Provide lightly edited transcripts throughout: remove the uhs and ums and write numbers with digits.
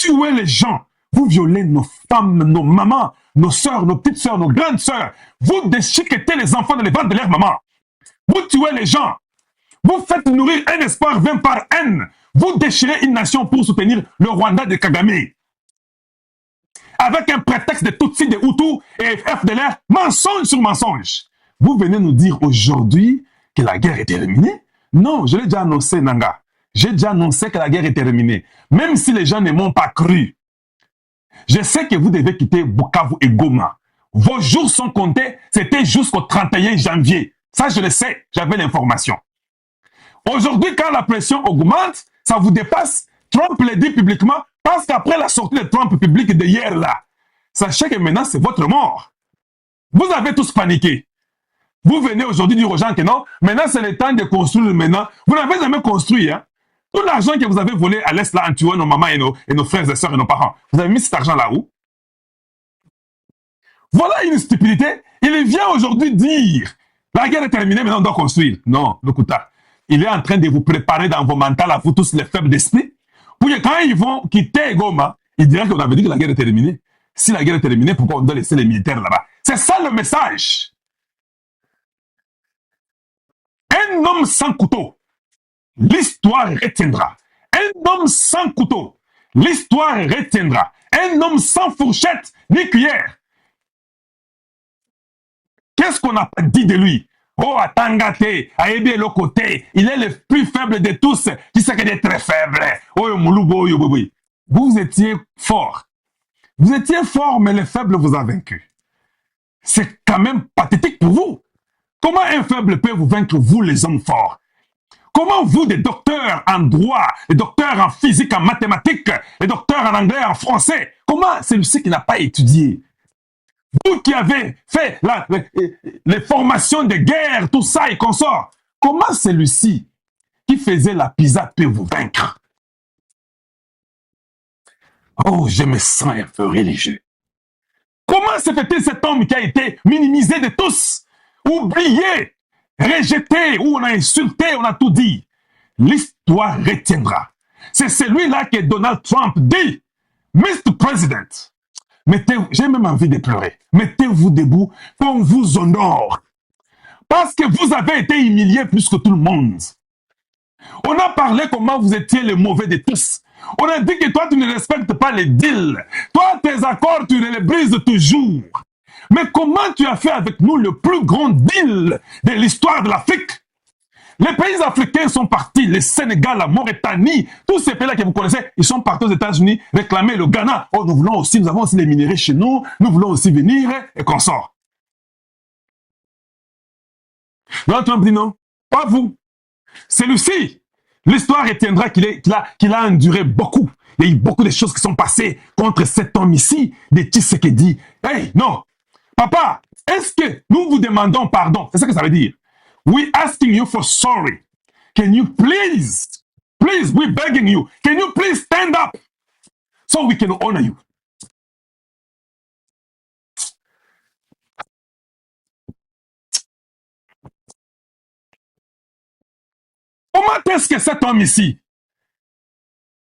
tuez les gens. Vous violez nos femmes, nos mamans, nos sœurs, nos petites sœurs, nos grandes sœurs. Vous déchiquetez les enfants dans les ventres de leur maman. Vous tuez les gens. Vous faites nourrir un espoir vain par haine. Vous déchirez une nation pour soutenir le Rwanda de Kagame. Avec un prétexte de Tutsi, de Hutu et FDLR, mensonge sur mensonge. Vous venez nous dire aujourd'hui que la guerre est terminée? Non, je l'ai déjà annoncé, Nanga. J'ai déjà annoncé que la guerre est terminée. Même si les gens ne m'ont pas cru. Je sais que vous devez quitter Bukavu et Goma. Vos jours sont comptés. C'était jusqu'au 31 janvier. Ça, je le sais. J'avais l'information. Aujourd'hui, quand la pression augmente, ça vous dépasse. Trump le dit publiquement parce qu'après la sortie de Trump public de hier, là, sachez que maintenant, c'est votre mort. Vous avez tous paniqué. Vous venez aujourd'hui dire aux gens que non, maintenant, c'est le temps de construire maintenant. Vous n'avez jamais construit, hein. Tout l'argent que vous avez volé à l'Est, là, en tuant nos mamans et nos frères et sœurs et nos parents, vous avez mis cet argent là où? Voilà une stupidité. Il vient aujourd'hui dire, la guerre est terminée, maintenant on doit construire. Non, Lokuta. Il est en train de vous préparer dans vos mentales, à vous tous les faibles d'esprit, pour que quand ils vont quitter Goma, ils diraient qu'on avait dit que la guerre est terminée. Si la guerre est terminée, pourquoi on doit laisser les militaires là-bas? C'est ça le message. Un homme sans couteau, l'histoire retiendra. Un homme sans couteau, l'histoire retiendra. Un homme sans fourchette ni cuillère. Qu'est-ce qu'on n'a pas dit de lui? Oh, Atangate, Aébé le côté, il est le plus faible de tous, qui sait qu'il est très faible. Oh, Mouloubo, vous étiez fort. Vous étiez fort, mais le faible vous a vaincu. C'est quand même pathétique pour vous. Comment un faible peut vous vaincre, vous les hommes forts? Comment vous, des docteurs en droit, des docteurs en physique, en mathématiques, des docteurs en anglais, en français, comment celui-ci qui n'a pas étudié? Vous qui avez fait les formations de guerre, tout ça et consorts, comment celui-ci qui faisait la pizza peut vous vaincre? Oh, je me sens un peu religieux. Comment se fait-il cet homme qui a été minimisé de tous, oublié, rejeté, où on a insulté, on a tout dit? L'histoire retiendra. C'est celui-là que Donald Trump dit, Mr. President, j'ai même envie de pleurer. Mettez-vous debout, qu'on vous honore. Parce que vous avez été humilié plus que tout le monde. On a parlé comment vous étiez le mauvais de tous. On a dit que toi, tu ne respectes pas les deals. Toi, tes accords, tu les brises toujours. Mais comment tu as fait avec nous le plus grand deal de l'histoire de l'Afrique? Les pays africains sont partis, le Sénégal, la Mauritanie, tous ces pays-là que vous connaissez, ils sont partis aux États-Unis réclamer le Ghana. Oh, nous avons aussi les minéraux chez nous, nous voulons aussi venir et qu'on sort. Donald Trump dit non, pas vous. Celui-ci, l'histoire retiendra qu'il a enduré beaucoup. Il y a eu beaucoup de choses qui sont passées contre cet homme ici, de Tshisekedi. Hey, non, papa, est-ce que nous vous demandons pardon? C'est ça que ça veut dire. We asking you for sorry. Can you please, we begging you, can you please stand up so we can honor you? Comment est-ce que cet homme ici,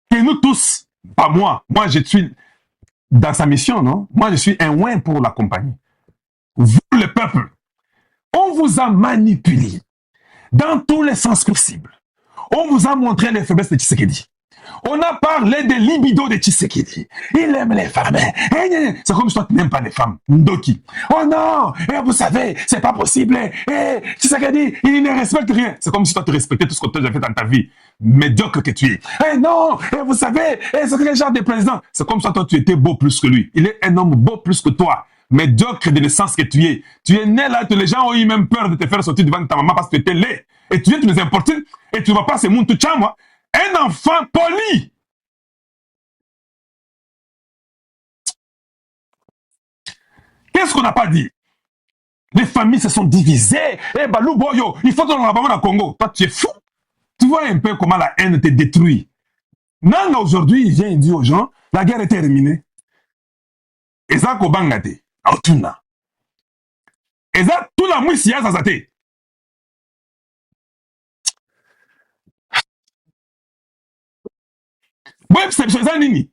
que nous tous, pas moi je suis dans sa mission, non? Moi je suis un ouin pour la compagnie. Vous le peuple, on vous a manipulé dans tous les sens possibles. On vous a montré les faiblesses de Tshisekedi. On a parlé des libido de Tshisekedi. Il aime les femmes. C'est comme si toi tu n'aimes pas les femmes. Ndoki. Oh non, vous savez, c'est pas possible. Tshisekedi, il ne respecte rien. C'est comme si toi tu respectais tout ce que tu as fait dans ta vie. Médiocre que tu es. Non, vous savez, c'est quel genre de président? C'est comme si toi tu étais beau plus que lui. Il est un homme beau plus que toi. Médiocre de naissance que tu es. Tu es né là, les gens ont eu même peur de te faire sortir devant ta maman parce que tu étais laid. Et tu viens, tu nous importunes, et tu ne vas pas se monter moi. Un enfant poli. Qu'est-ce qu'on n'a pas dit? Les familles se sont divisées. Balou Boyo, il faut dans le Congo. Toi, tu es fou. Tu vois un peu comment la haine te détruit. Nanga aujourd'hui, il vient dire aux gens, la guerre est terminée. Et ça, Kobangate. Autuna. Et ça, tout la mouille, ça zate. Ouais, c'est ça, Nini.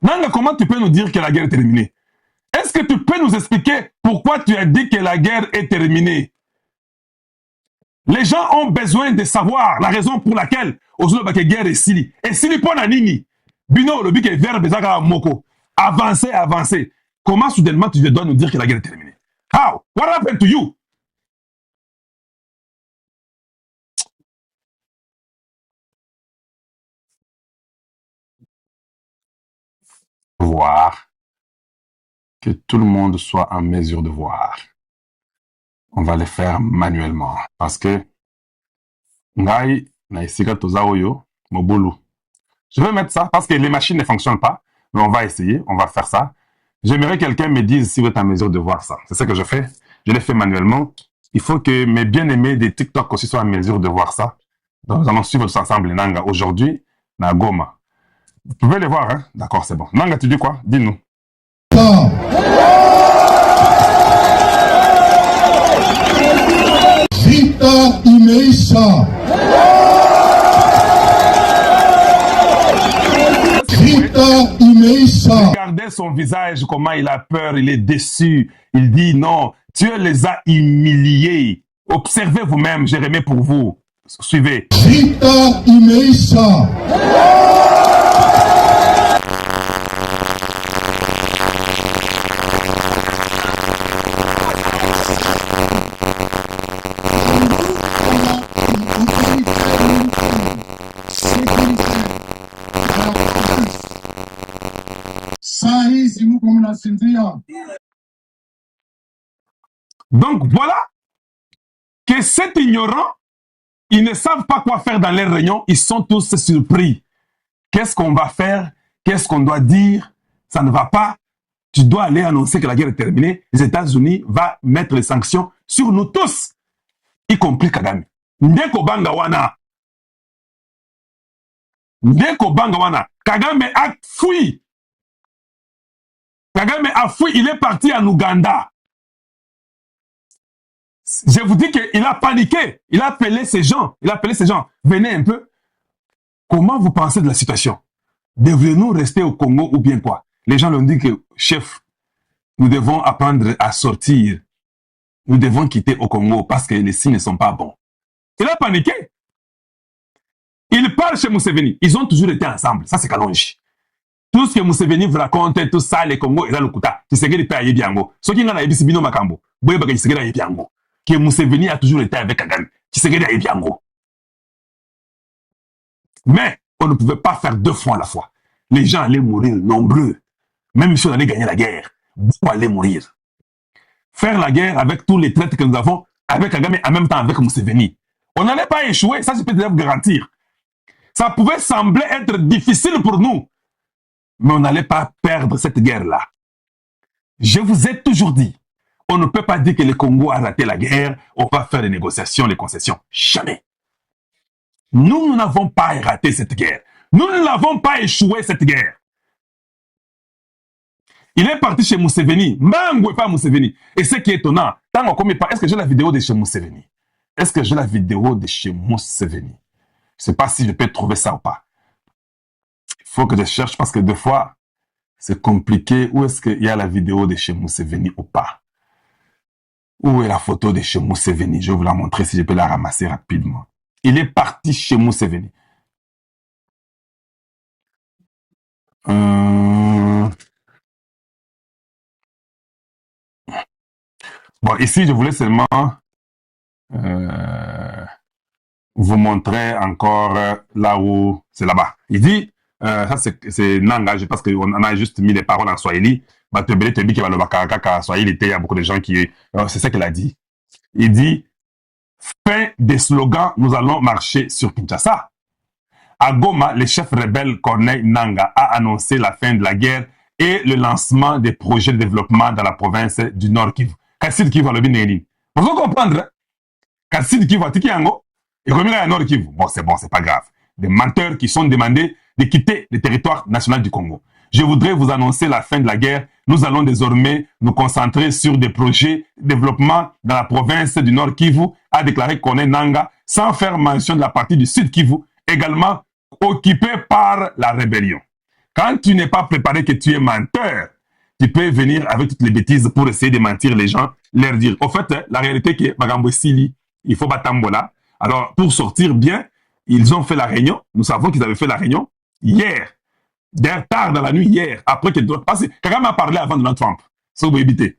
Nanga, comment tu peux nous dire que la guerre est terminée? Est-ce que tu peux nous expliquer pourquoi tu as dit que la guerre est terminée? Les gens ont besoin de savoir la raison pour laquelle aujourd'hui la guerre est sili. Et sili pour nini? Bino, le but est vert, bezaka moko. Avancer, avancer. Comment soudainement tu dois nous dire que la guerre est terminée? How? What happened to you? Voir. Que tout le monde soit en mesure de voir. On va le faire manuellement. Parce que ngai na isika toza oyo mobulu. Je vais mettre ça parce que les machines ne fonctionnent pas. Mais on va essayer, on va faire ça. J'aimerais que quelqu'un me dise si vous êtes en mesure de voir ça. C'est ce que je fais. Je l'ai fait manuellement. Il faut que mes bien-aimés des TikTok aussi soient en mesure de voir ça. Donc, nous allons suivre tous ensemble Nanga aujourd'hui, na Goma. Vous pouvez les voir, hein? D'accord, c'est bon. Nanga, tu dis quoi? Dis-nous. Vita imeisha. Vita imeisha. Regardez son visage, comment il a peur, il est déçu. Il dit non, Dieu les a humiliés. Observez vous-même, j'ai remis pour vous. Suivez. Vita imeisha. Donc voilà que cet ignorant, ils ne savent pas quoi faire dans les réunions, ils sont tous surpris. Qu'est-ce qu'on va faire? Qu'est-ce qu'on doit dire? Ça ne va pas. Tu dois aller annoncer que la guerre est terminée. Les États-Unis vont mettre les sanctions sur nous tous, y compris Kagame. Ndeko banga wana. Ndeko banga wana. Kagame a fui. Kagame a fui, il est parti en Ouganda. Je vous dis qu'il a paniqué. Il a appelé ces gens. Venez un peu. Comment vous pensez de la situation? Devrions-nous rester au Congo ou bien quoi? Les gens lui ont dit que, chef, nous devons apprendre à sortir. Nous devons quitter au Congo parce que les signes ne sont pas bons. Il a paniqué. Il part chez Museveni. Ils ont toujours été ensemble. Ça, c'est Kalonji. Tout ce que Museveni vous raconte, tout ça, les Congo, il a le kuta. Tshisekedi peut aller bien. Ce qui est dans la Bino Makambo. Boye Baka Tshisekedi aille bien. Que Museveni a toujours été avec Kagame. Tshisekedi aille bien. Mais on ne pouvait pas faire deux fois à la fois. Les gens allaient mourir nombreux. Même si on allait gagner la guerre, beaucoup allaient mourir. Faire la guerre avec tous les traites que nous avons, avec Kagame et en même temps avec Museveni. On n'allait pas échouer, ça je peux te garantir. Ça pouvait sembler être difficile pour nous, mais on n'allait pas perdre cette guerre-là. Je vous ai toujours dit, on ne peut pas dire que le Congo a raté la guerre, on va faire des négociations, des concessions. Jamais. Nous n'avons pas raté cette guerre. Nous ne l'avons pas échoué, cette guerre. Il est parti chez Museveni. Mangwe pas Museveni. Et ce qui est étonnant, est-ce que j'ai la vidéo de chez Museveni? Est-ce que j'ai la vidéo de chez Museveni? Je ne sais pas si je peux trouver ça ou pas. Il faut que je cherche parce que des fois, c'est compliqué. Où est-ce qu'il y a la vidéo de chez Museveni ou pas? Où est la photo de chez Museveni? Je vais vous la montrer si je peux la ramasser rapidement. Il est parti chez Museveni. Bon, ici, je voulais seulement vous montrer encore là où c'est là-bas. Il dit, ça c'est Nanga, je pense qu'on a juste mis les paroles en Swahili. Il y a beaucoup de gens qui... c'est ça qu'il a dit. Il dit, fin des slogans, nous allons marcher sur Kinshasa. À Goma, le chef rebelle Corneille Nanga a annoncé la fin de la guerre et le lancement des projets de développement dans la province du Nord Kivu. Kassid Kivu, vous comprendre? Kassid Kivu, Tikiango, et remis à Nord Kivu. Bon, c'est pas grave. Des menteurs qui sont demandés de quitter le territoire national du Congo. Je voudrais vous annoncer la fin de la guerre. Nous allons désormais nous concentrer sur des projets de développement dans la province du Nord Kivu, a déclaré Corneille Nanga, sans faire mention de la partie du Sud Kivu, également occupée par la rébellion. Quand tu n'es pas préparé, que tu es menteur, tu peux venir avec toutes les bêtises pour essayer de mentir les gens, leur dire. Au fait, la réalité est que Magambo Sili, il faut Batambola. Alors, pour sortir bien, ils ont fait la réunion. Nous savons qu'ils avaient fait la réunion hier. D'ailleurs, tard dans la nuit, hier. Après que... Parce que Kagame a parlé avant Donald Trump. Ça, vous évitez.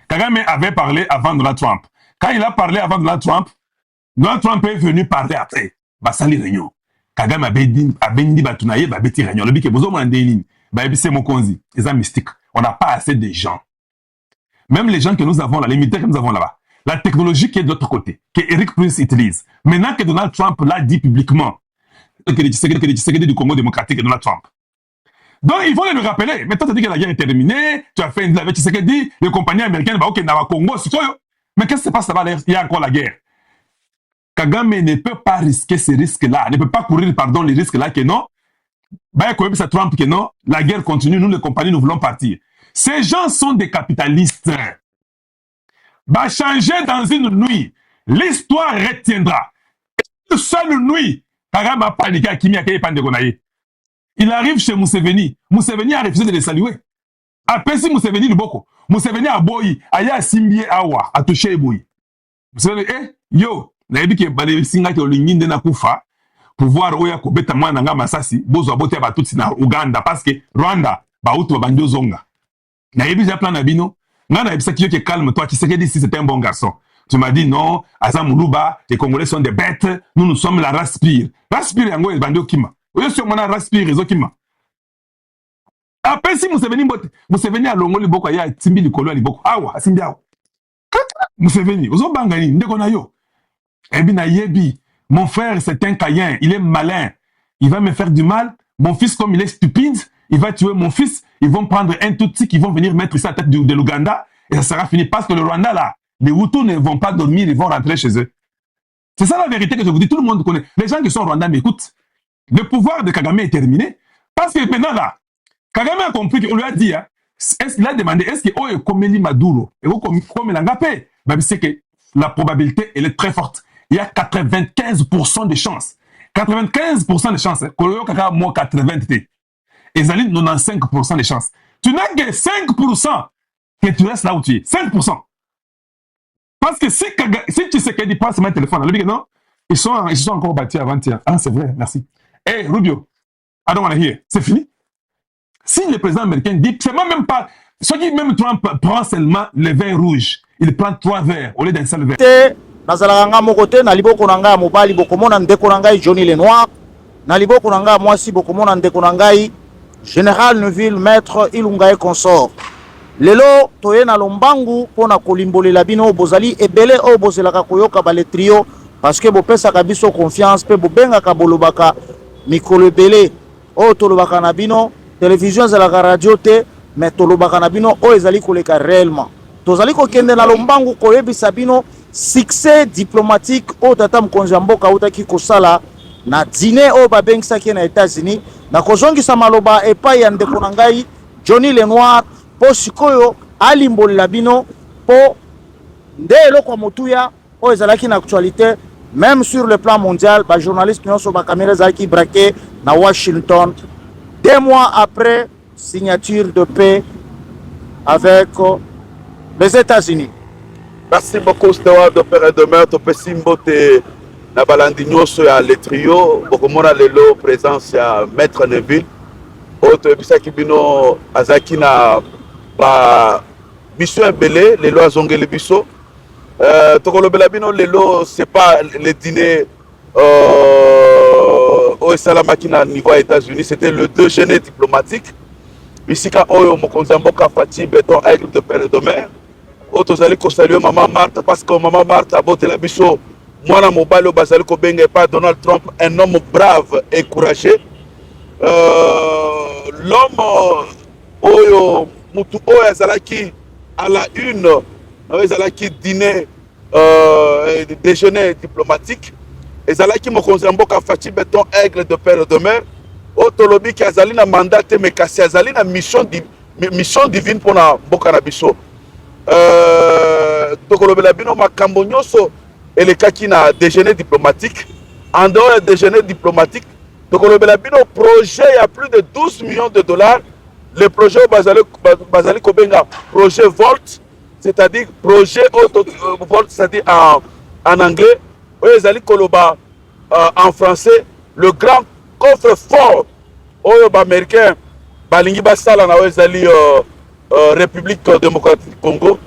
Kagame avait parlé avant Donald Trump. Quand il a parlé avant Donald Trump est venu parler après. Basali réunion. Kagame a bendi batunaye, ba beti réunion. Le bique bozo mandéline. Ba ebise mokonzi. C'est un mystique. On n'a pas assez de gens. Même les gens que nous avons là, les militaires que nous avons là-bas. La technologie qui est de l'autre côté, que Eric Prince utilise. Maintenant que Donald Trump l'a dit publiquement, que les Tshisekedi du Congo démocratique et Donald Trump. Donc, il faut le rappeler. Mais toi, tu as dit que la guerre est terminée, tu as fait une avec Tshisekedi, les compagnies américaines, bah, ok, dans le Congo, c'est quoi? Mais qu'est-ce qui se passe là-bas? Il y a encore la guerre. Kagame ne peut pas risquer ces risques-là, ne peut pas courir, pardon, les risques-là que non. Bah, comme ça, Trump, que non, la guerre continue, nous, les compagnies, nous voulons partir. Ces gens sont des capitalistes. Bah, changer dans une nuit. L'histoire retiendra. Une seule nuit, Kagame a paniqué à Kimi Akeye Pandegonaye. Il arrive chez Museveni. Museveni a refusé de le saluer. Après, si Museveni le boko, Museveni a boyi, aya simbie awa, a touché boyi. Museveni, yo, na yebi ke bale singa ke olinginde na kufa, pouvoir oya ko beta mwana nga masasi, bozo abote ba tutsi na Uganda, parce que Rwanda, ba utu ba bandio zonga. Na yebi ja plan na bino, nga na yebi sa kiyo ke calme toi, Tshisekedi si c'est un bon garçon. Tu m'as dit non, Azam Moulouba, les Congolais sont des bêtes, nous sommes la race pire. Race pire yango e bandio kima. Oyo sur mona race pire ezo kima. Après si Museveni a longo liboko ya timbi likolo liboko. Awa, asimbi awa. Museveni, ozo bangani, ndeko na yo. Ebi na yebi, mon frère c'est un caïen, il est malin. Il va me faire du mal. Mon fils comme il est stupide, il va tuer mon fils. Ils vont prendre un Tutsi qui vont venir mettre ça à la tête de l'Ouganda et ça sera fini parce que le Rwanda là, les Hutus ne vont pas dormir, ils vont rentrer chez eux. C'est ça la vérité que je vous dis, tout le monde connaît. Les gens qui sont au Rwanda m'écoutent. Le pouvoir de Kagame est terminé parce que maintenant là, Kagame a compris qu'on lui a dit, hein, il a demandé, est-ce que oh, comme Maduro, et comme l'angapé, c'est que la probabilité, elle est très forte. Il y a 95% de chances. 95% de chances. Qu'on y a moins 80. Et Zaline, 95% de chances. Tu n'as que 5% que tu restes là où tu es. 5%. Parce que si tu sais qu'il passe mon téléphone, non, ils sont encore bâtis avant-hier. Ah, c'est vrai, merci. Hey, Rubio, I don't want to hear. C'est fini. Si le président américain dit, c'est même pas, ce qui même Trump prend seulement le vin rouge, il prend 3 verres au lieu d'un seul verre. Nazalanga mokote na liboko nanga mobali bokomona ndeko nangai Johnny Lenoir na liboko nanga mwasi bokomona ndeko nangai Général Neuville Maître Ilunga et consort. Lelo toye na lombangu pona kolimbolela bino bozali ebele o bozelaka koyoka ba le trio parce que bopesa ka biso confiance pe bobenga ka bolobaka mikolo ebele o tolobaka na bino télévision ezalaka radio te mais tolobaka na bino o ezali koleka réellement tozali kokende na lombangu koyebisa bino succès diplomatique o tata mokonzi ya mboka utaki kosala na dîner o babengisaki na États-Unis na kozongisa maloba epai ya ndeko na ngai Johnny Lenoir po sikoyo alimbolela bino po nde eloko motuya o ezalaki na actualité même sur le plan mondial ba journaliste nyonso ba caméra ezalaki braqué na Washington 2 mois après signature de paix avec les États-Unis. Merci beaucoup, Steward de Père et de Mère. Tu peux simboter na balandinyoso ya le trio. Bokomona lelo présence ya Maître Neville. Autre bisaki bino azaki na ba mission ebele lelo azongeli biso. Tokolobela bino lelo c'est pas le dîner au salamaki na niveau États-Unis, c'était le déjeuner diplomatique. Ici ka oyo mokonzi mboka Fati Béton Aigle de Père et de Mère. Otozali ko saluer maman Marthe parce que maman Marthe a boté la biso mwana mobali bazali ko benga pas Donald Trump, un homme brave et courageux. L'homme oyo mutu oyo azalaki à la une ezalaki dîner déjeuner diplomatique ezalaki mokonzi mboka Fati Béton Aigle de Père et de Mère. Otolobi ki azali na mandat te mais kasi azali na mission divine pour na mboka na biso. Tokolobela bino makambo nyonso elekaki na déjeuner diplomatique. En dehors du déjeuner diplomatique, Donc, on a un projet, il y a plus de 12 millions de dollars. Le projet Bazali Kobenga, projet Volt, c'est-à-dire projet Volt, c'est-à-dire en anglais, Bazali Koloba en français, le grand coffre-fort américain, Balingi Basala, Bazali République démocratique du Congo,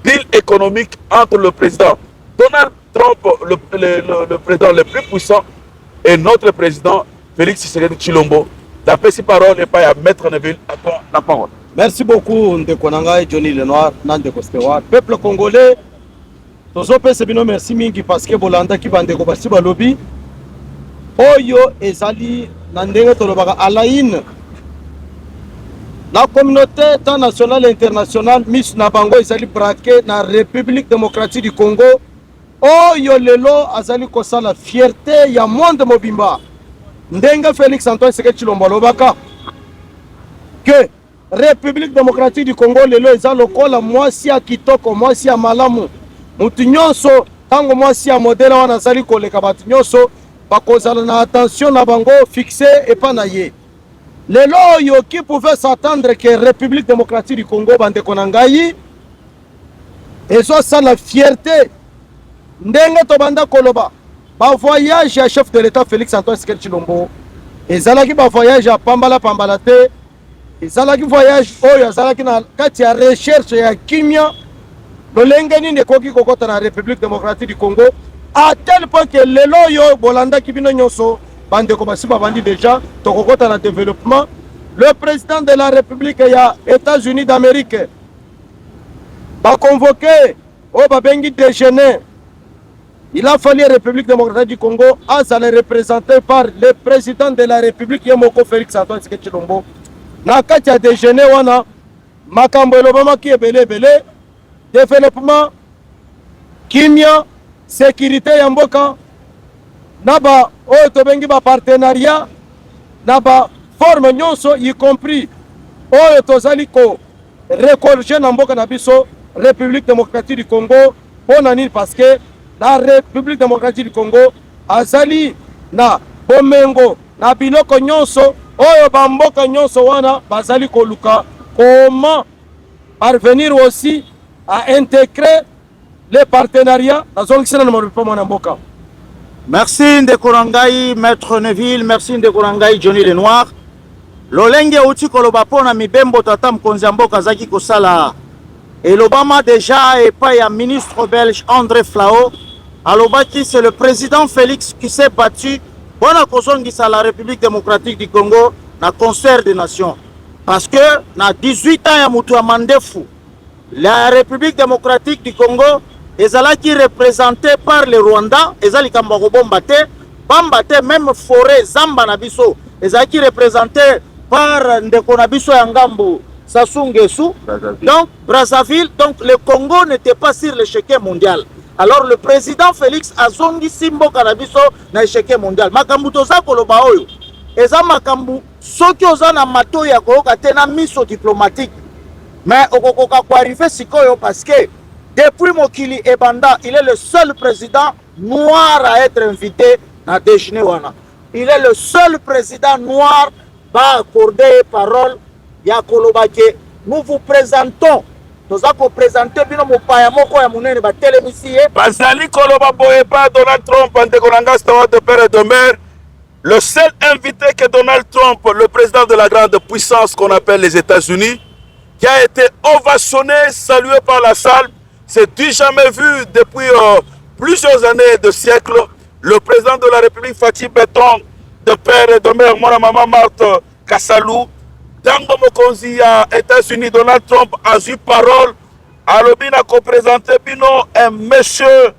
deal économique entre le président Donald Trump, le président le plus puissant, et notre président Félix Tshisekedi Tshilombo. D'après ces paroles, et pas à Maître Neville, à toi la parole. Merci beaucoup, Ndekonanga et Johnny Lenoir, Nandeko Stewart. Peuple congolais, tozo pese bino merci mingi parce que bolanda ki bandeko basi balobi oyo ezali na ndenge tolobaka alaine la communauté tant nationale et internationale mis na bango ezali braqué na République démocratique du Congo oyo lelo azali kosala fierté ya monde mobimba ndenge Félix Antoine Tshisekedi Tshilombo alobaka que République démocratique du Congo lelo eza lokola mwasi ya kitoko mwasi ya malamu mutu nyonso tango mwasi ya modele wana azali koleka batu nyonso bakozala na attention na bango fixé epa na ye lelo oyo qui pouvait s'attendre que République démocratique du Congo bandeko na ngai ezosala fierté ndenge tobanda koloba ba voyage ya chef de l'état Félix Antoine Tshisekedi Tshilombo ezalaki ba voyage ya pambala te ezalaki voyage oyo azalaki na kati ya recherche ya kimia lolenge nini ekoki kokota na République démocratique du Congo à tel point que lelo oyo bolandaki bino nyonso bandeko basi babandi déjà tokokota na développement le président de la République ya États-Unis d'Amérique ba convoqué o babengi déjeuner. Il a fallu la République démocratique du Congo azala représenté par le président de la République Yemoko Félix Antoine Tshisekedi Tshilombo na kati ya déjeuner wana makambo elobamaki ebele développement kimia sécurité ya mboka na ba oyo tobengi ba partenariat na ba forme nyonso y compris oyo tozali ko recorger na mboka na biso République démocratique du Congo pona nini parce que la République démocratique du Congo azali na bomengo na biloko nyonso oyo bamboka nyonso wana bazali koluka comment parvenir aussi à intégrer les partenariats dans zone qui na mboka. Merci Ndekorangai, Maître Neville, merci Ndekorangai, Johnny Lenoir. Lolenge uti koloba pona mibembo tata mkonzi ya mboka zaki kosala. Et l'Obama déjà et pas un ministre belge André Flao. Alobaki c'est le président Félix qui s'est battu pour la République démocratique du Congo na concert des nations. Parce que na 18 ans ya mutu ya mandefu la République démocratique du Congo ezalaki représenté par le Rwanda, ezali kambako bombate, bambate même forêt zamba na biso, ezalaki représenté par ndeko na biso ya ngambo Sassou Nguesso. Donc Brazzaville, donc le Congo n'était pas sur l'échiquier mondial. Alors le président Félix azongi simbo kanabiso na échiquier mondial. Makambu toza koloba oyo eza makambu soki oza na mato ya koyoka te na miso diplomatique. Mais okokoka ko arriver sikoyo parce que depuis Mokili Ebanda, il est le seul président noir à être invité à déjeuner wana. Il est le seul président noir à accorder parole ya kolobake. Nous vous présentons. Nous avons présenté bino mopaya moko ya munene ba télémisie. Bazali koloba boye pas Donald Trump en décoranga de père et de mère. Le seul invité que Donald Trump, le président de la grande puissance qu'on appelle les États-Unis, qui a été ovationné, salué par la salle. C'est du jamais vu depuis plusieurs années, de siècles. Le président de la République, Fatih Béton, de père et de mère, mon maman Marthe Kassalou, Dango Mokonzi, États-Unis, Donald Trump a eu parole. Alobina a présenté Bino, un monsieur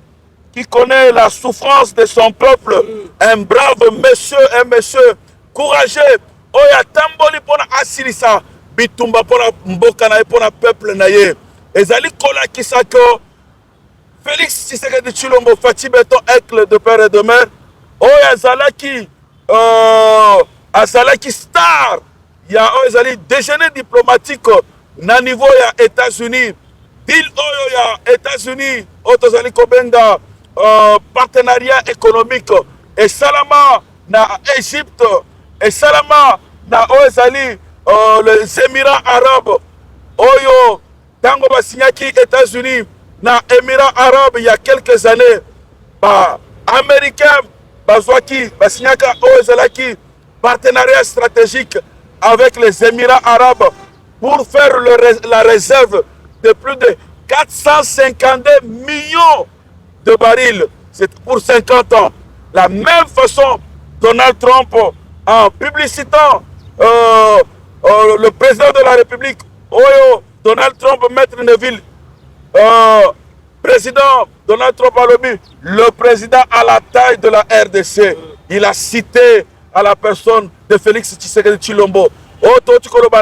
qui connaît la souffrance de son peuple, un brave monsieur, un monsieur courageux. Oya tamboli pona asilisa bitumba pona mboka na pona peuple na ye. Ezali kola kisako Félix Tshisekedi Tshilombo Fatih Béton Aigle de père et de mère. Oya azalaki star. Ya ezali déjeuner diplomatique na niveau ya États-Unis. Deal oyo ya États-Unis, otozali kobenga partenariat économique et salama na Égypte esalama na oyo ezali les Émirats arabes oyo ntango basignaki États-Unis na Émirats arabes il y a quelques années américain bazwaki basignaka oyo ezalaki partenariat stratégique avec les Émirats arabes pour faire la réserve de plus de 452 millions de barils. C'est pour 50 ans. La même façon, Donald Trump, en publicitant le président de la République, Donald Trump, Maître Neville, président Donald Trump a le président à la taille de la RDC. Il a cité à la personne de Félix Tshisekedi Tshilombo.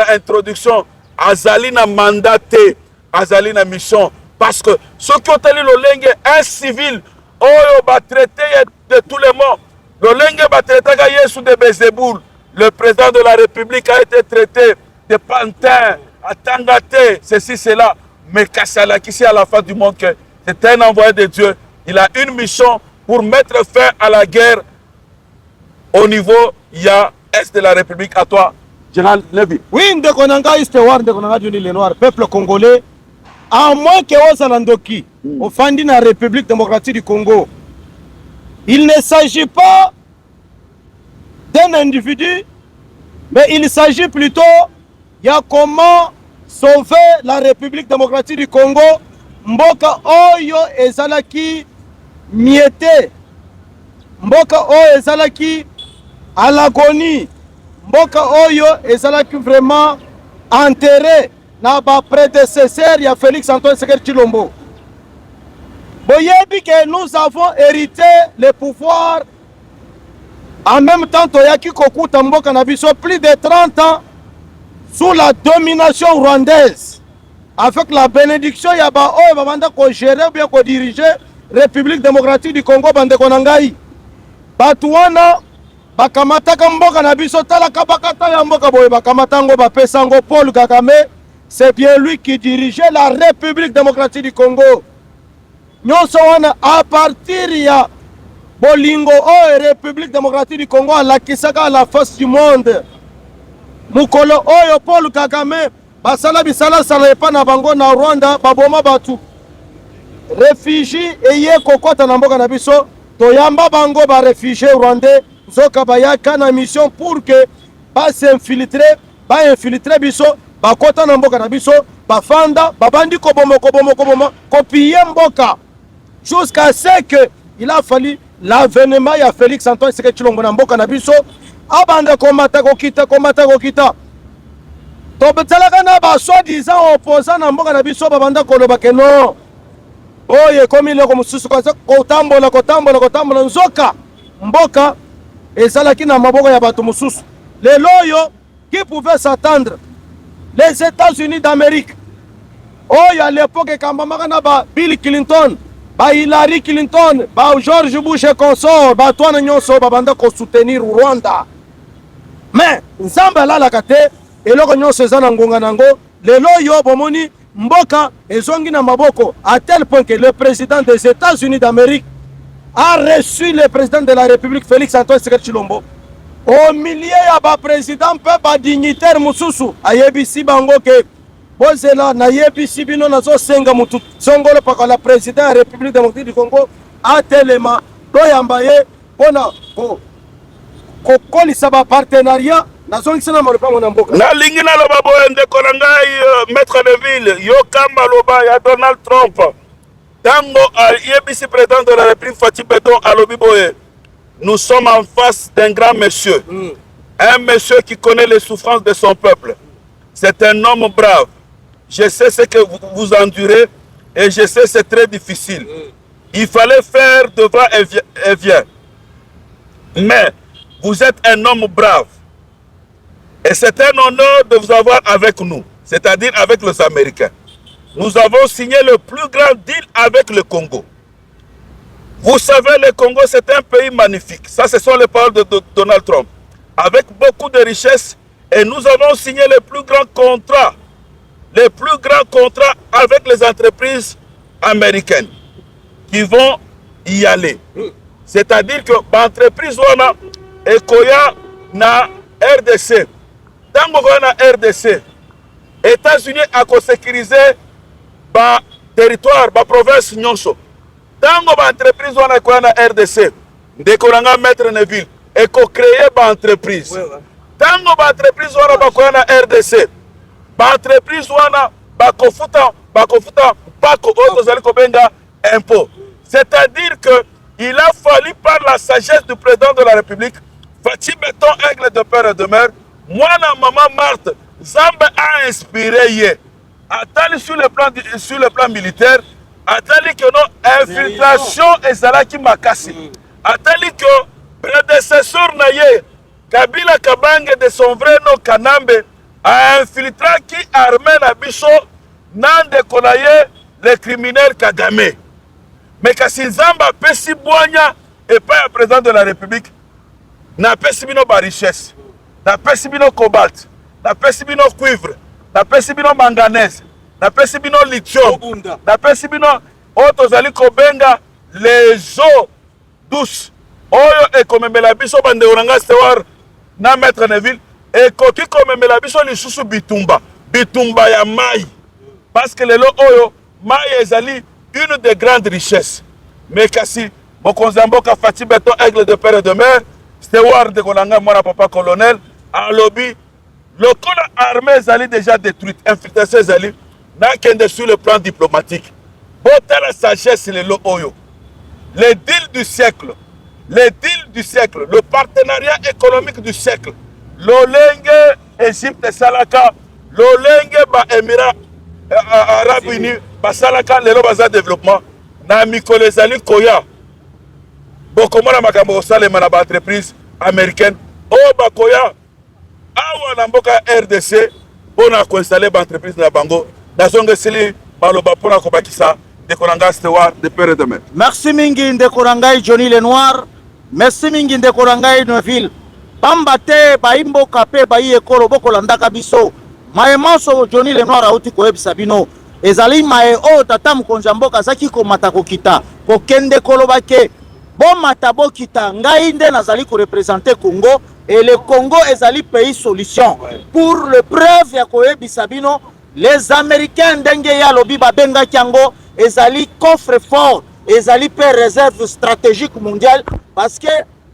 Introduction, Azali na mandaté, Azali na mission. Parce que ceux qui ont tenu le lingue, un civil, va traiter de tous les mots. Le lingue va traiter sous de Bézéboul. Le président de la République a été traité de pantin, à Tangaté, ceci, cela. Mais Kassala, qui c'est à la fin du monde, que c'est un envoyé de Dieu. Il a une mission pour mettre fin à la guerre au niveau, il y a Est de la République. À toi, Général Lévy. Oui, Ndekonanga Istewar, Ndekonanga Johnny Lenoir, peuple congolais, à moins que Osalandoki, au fin de la République démocratique du Congo, il ne s'agit pas d'un individu, mais il s'agit plutôt, il y a comment sauver la République démocratique du Congo, Mboka Oyo ezalaki miete, Mboka Oyo ezalaki à l'agonie, Mboka Oyo ezalaki vraiment enterré na ba prédécesseur ya Félix Antoine Tshisekedi Tshilombo. Boyebi que nous avons hérité le pouvoir en même temps toyaki kokuta mboka na biso plus de 30 ans sous la domination rwandaise, avec la bénédiction ya ba oyo babanda ko gérer ou bien ko diriger République démocratique du Congo bandeko na ngai. Batu wana bakamataka mboka na biso talaka bakata ya mboka boye bakamatango bapesango Paul Kagame, c'est bien lui qui dirigeait la République démocratique du Congo. Nyonso wana à partir ya bolingo oyo République démocratique du Congo alakisaka à la face du monde. Mukolo oyo Paul Kagame basala bisala sala epa na bango na Rwanda baboma batu réfugié eye kokota na mboka na biso toyamba bango ba réfugié rwandais zoka bayaka na mission pour que ba s'infiltrer biso bakota na mboka na biso bafanda babandi kobomo kopie mboka jusqu'à ce que il a fallu l'avènement ya Félix Antoine Tshisekedi Tshilombo na mboka na biso abanda komata kokita to betalaka na ba soi-disant opposant na mboka na biso babanda koloba ke non oye komi leko mususu kotambola nzoka mboka ezalaki na maboko ya bato mususu lelo oyo qui pouvait s'attendre les États-Unis d'Amérique oyo à l'époque kambamaka na ba Bill Clinton ba Hillary Clinton ba George Bush et consort bato wana nyonso babanda kosoutenir Rwanda, mais nzambe alalaka te eloko nyonso eza na ngonga nango. Lelo yo bomoni mboka ezongi na maboko à tel point que le président des États-Unis d'Amérique a reçu le président de la République Félix Antoine Tshisekedi Tshilombo au milieu ya ba président pe ba dignitaire mususu ayebisi bango ke bozela na yebisi bino nazo senga mutu songolo paka la président de la République démocratique du Congo atelema doyamba ye pona kokolisa ba partenariat nazongisa na maloba na mboka nalingi naloba boye ndeko na ngai Maître Neville yokamba loba ya Donald Trump tango yebisi président de la République Fatou Beton alobi boye nous sommes en face d'un grand monsieur, un monsieur qui connaît les souffrances de son peuple. C'est un homme brave. Je sais ce que vous endurez et je sais c'est très difficile. Il fallait faire devant et vient. Mais vous êtes un homme brave. Et c'est un honneur de vous avoir avec nous, c'est-à-dire avec les Américains. Nous avons signé le plus grand deal avec le Congo. Vous savez, le Congo, c'est un pays magnifique. Ça, ce sont les paroles de Donald Trump. Avec beaucoup de richesses. Et nous avons signé les plus grands contrats. Les plus grands contrats avec les entreprises américaines qui vont y aller. C'est-à-dire que l'entreprise, ekoya na RDC. Tango koya na RDC, États-Unis akosécuriser ba territoire, ba province nyonso. Tango ba entreprise wana ekoya na RDC, ndeko nanga Maître Neville, eko créer ba entreprise. Tango ba entreprise wana bakoya na RDC, ba entreprise wana bakofuta bako oyo zali kobenga impôt. C'est-à-dire que il a fallu par la sagesse du président de la République, Fatim Beton, aigle de père et de mère, moi na maman Marthe, Zambé a inspiré hier. Attali sur le plan militaire, attali que nos infiltration et zalaki makasi. Attali que prédécesseur na ye, Kabila Kabange de son vrai nom Kanambe, a infiltré qui armée na biso nan de konaye les criminels Kagame. Mais kasi Nzamba pesi boanya et pas le président de la République, na pesi bino ba richesse, na pesi bino cobalt, na pesi bino cuivre, na pesi bino manganèse, na pesi bino lithium, na pesi bino oto zali kobenga les eaux douces. Oyo ekomemela biso bande oranga sewar na Maître Neville ekoki komemela biso lisusu bitumba ya mai. Parce que lelo oyo mai ezali une des grandes richesses. Mais kasi Mokonzamboka Fatim Beton, aigle de père et de mère, Steward de Konanga, moi papa colonel, en lobby, le corps armé zali déjà détruit, infiltration zali, n'a qu'un sur le plan diplomatique. Bon, la sagesse, le lo oyo. Les deals du siècle, le partenariat économique du siècle, l'Olenge, Égypte, Salaka, l'Olenge, Émirats Arabes Unis, Salaka, le Baza développement, na Mikole Zali Koya, Bokomona Makambo Salema na entreprise américaine, Bakoya, Awa Namboka RDC, on a installé l'entreprise na Bango, na Zonge Sili, Maloba Pona Kobakisa, de Konanga Steward, de Père et de Mère. Merci mingi de Korangai Johnny Lenoir, merci mingi de Korangai Neuville. Bambate, Baimbo Kape, Baye Kolo, Bokolandaka Biso, Maemanso Johnny Lenoir Auti Koeb Sabino, Ezali Mae O Tatam Konjamboka Zaki Komatako Kita, Kokende Kolobake, Bon Matabo Kita, Ngaïnde Nazali ko représenter Congo, et le Congo Ezali pays solution. Pour le preuve ya Koeb Sabino, les Américains Ndenge ya Lobi Babenga Kiango, Ezali coffre fort, Ezali per réserve stratégique mondiale, parce que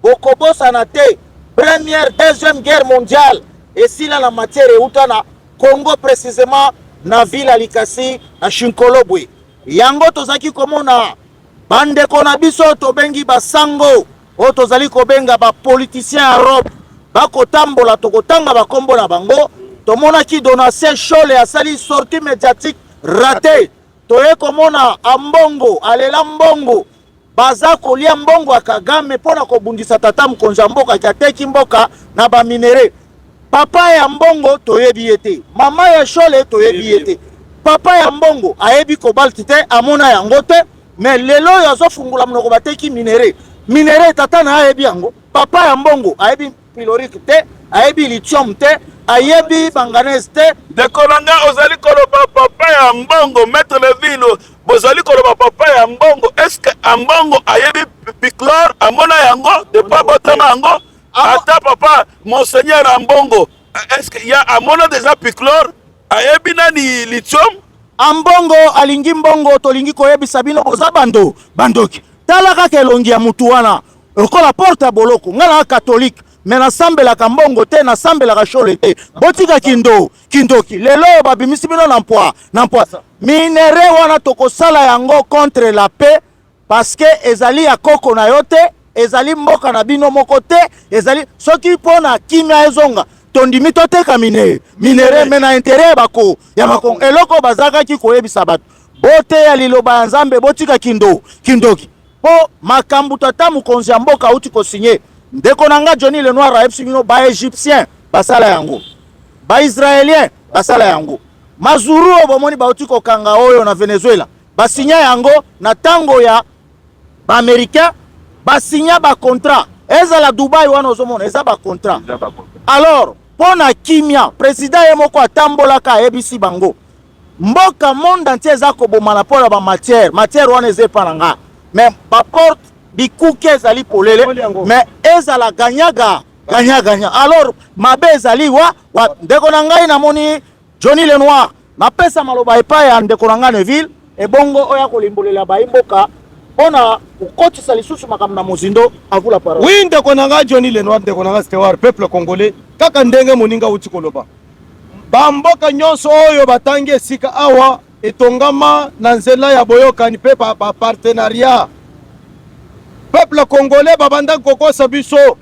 Bokobo Sanate, première, deuxième guerre mondiale, et si là la matière est outana, Congo précisément, na ville Alikasi, na Shinkolobwe. Yango tozaki komona, bande konabiso tobengi basango, o tozali kobenga ba politicien Europe, bako tambola tokotanga ba kombo na bango, tomona ki donation chole asali sortie médiatique raté. Toye komona ambongo, alela mbongo, baza kolia mbongo ya Kagame pona kobundisa tata Mkonja mboka kateki mboka na ba minere. Papa ya mbongo toyebi ete, mama ya chole toyebi ete. Papa ya mbongo ayebi cobalt te, amona yango te, mais lelo yazo fungula mnoko bateki minere. Minere tata na ayebi yango. Papa ya mbongo ayebi pylorique te, ayebi lithium te, ayebi manganèse te. De Kolanga ozali koloba papa ya mbongo, Maître Neville, bozali koloba papa ya mbongo, est-ce que ambongo ayebi piclor, amona yango, de pas botama yango? Ata papa, monseigneur ambongo, est-ce qu'il y a amona déjà piclor, ayebi nani lithium? Ambongo alingi mbongo tolingi koyebi sabino oza bandoki. Talaka kelongi ya mutu wana, okola porta boloko, ngana catholique. Mais n'assemble la kambongo te, n'assemble la chole te. Botika kindoki. Lelo babimisi bino n'emploi. Minere wana toko sala yango contre la paix parce que ezali ya koko na yote, ezali mboka na bino moko te, ezali soki pona kimia ezonga. Tondimi toteka minere mena intérêt bako ya makongo. Eloko bazaka ki koyebisa bato. Bote ya liloba ya Nzambe botika kindoki. Po makambu tata Mokonzi ya mboka uti ko signer. Ndeko nanga Johnny Lenoir a ebsibino ba égyptien basala yango, ba israélien basala yango, mazuru obomoni bauti ko kanga oyo na Venezuela basinya yango na tango ya ba américain basinya ba contrat ezala Dubai wana ozomona eza ba contrat. Alors pona kimia président ye moko atambola ka ebisi bango mboka monde entier za ko bomala pona ba matière wana ezepa nanga mais ba porte bikuke ezali polele mais ezala ganyaga ganya alors mabe ezali wa ndeko na ngai namoni Johnny Lenoir napesa maloba epai ya ndeko na ngai Neville ebongo oya kolimbolela baimboka mpona kokotisa lisusu makambo na mozindo avula parole. Oui, ndeko na ngai Johnny Lenoir, ndeko na ngai Stewart, peuple congolais kaka ndenge moninga uti koloba bamboka nyonso oyo batangi esika awa etongama na nzela ya boyokani mpe partenariat. Peuple congolais babanda kokosa biso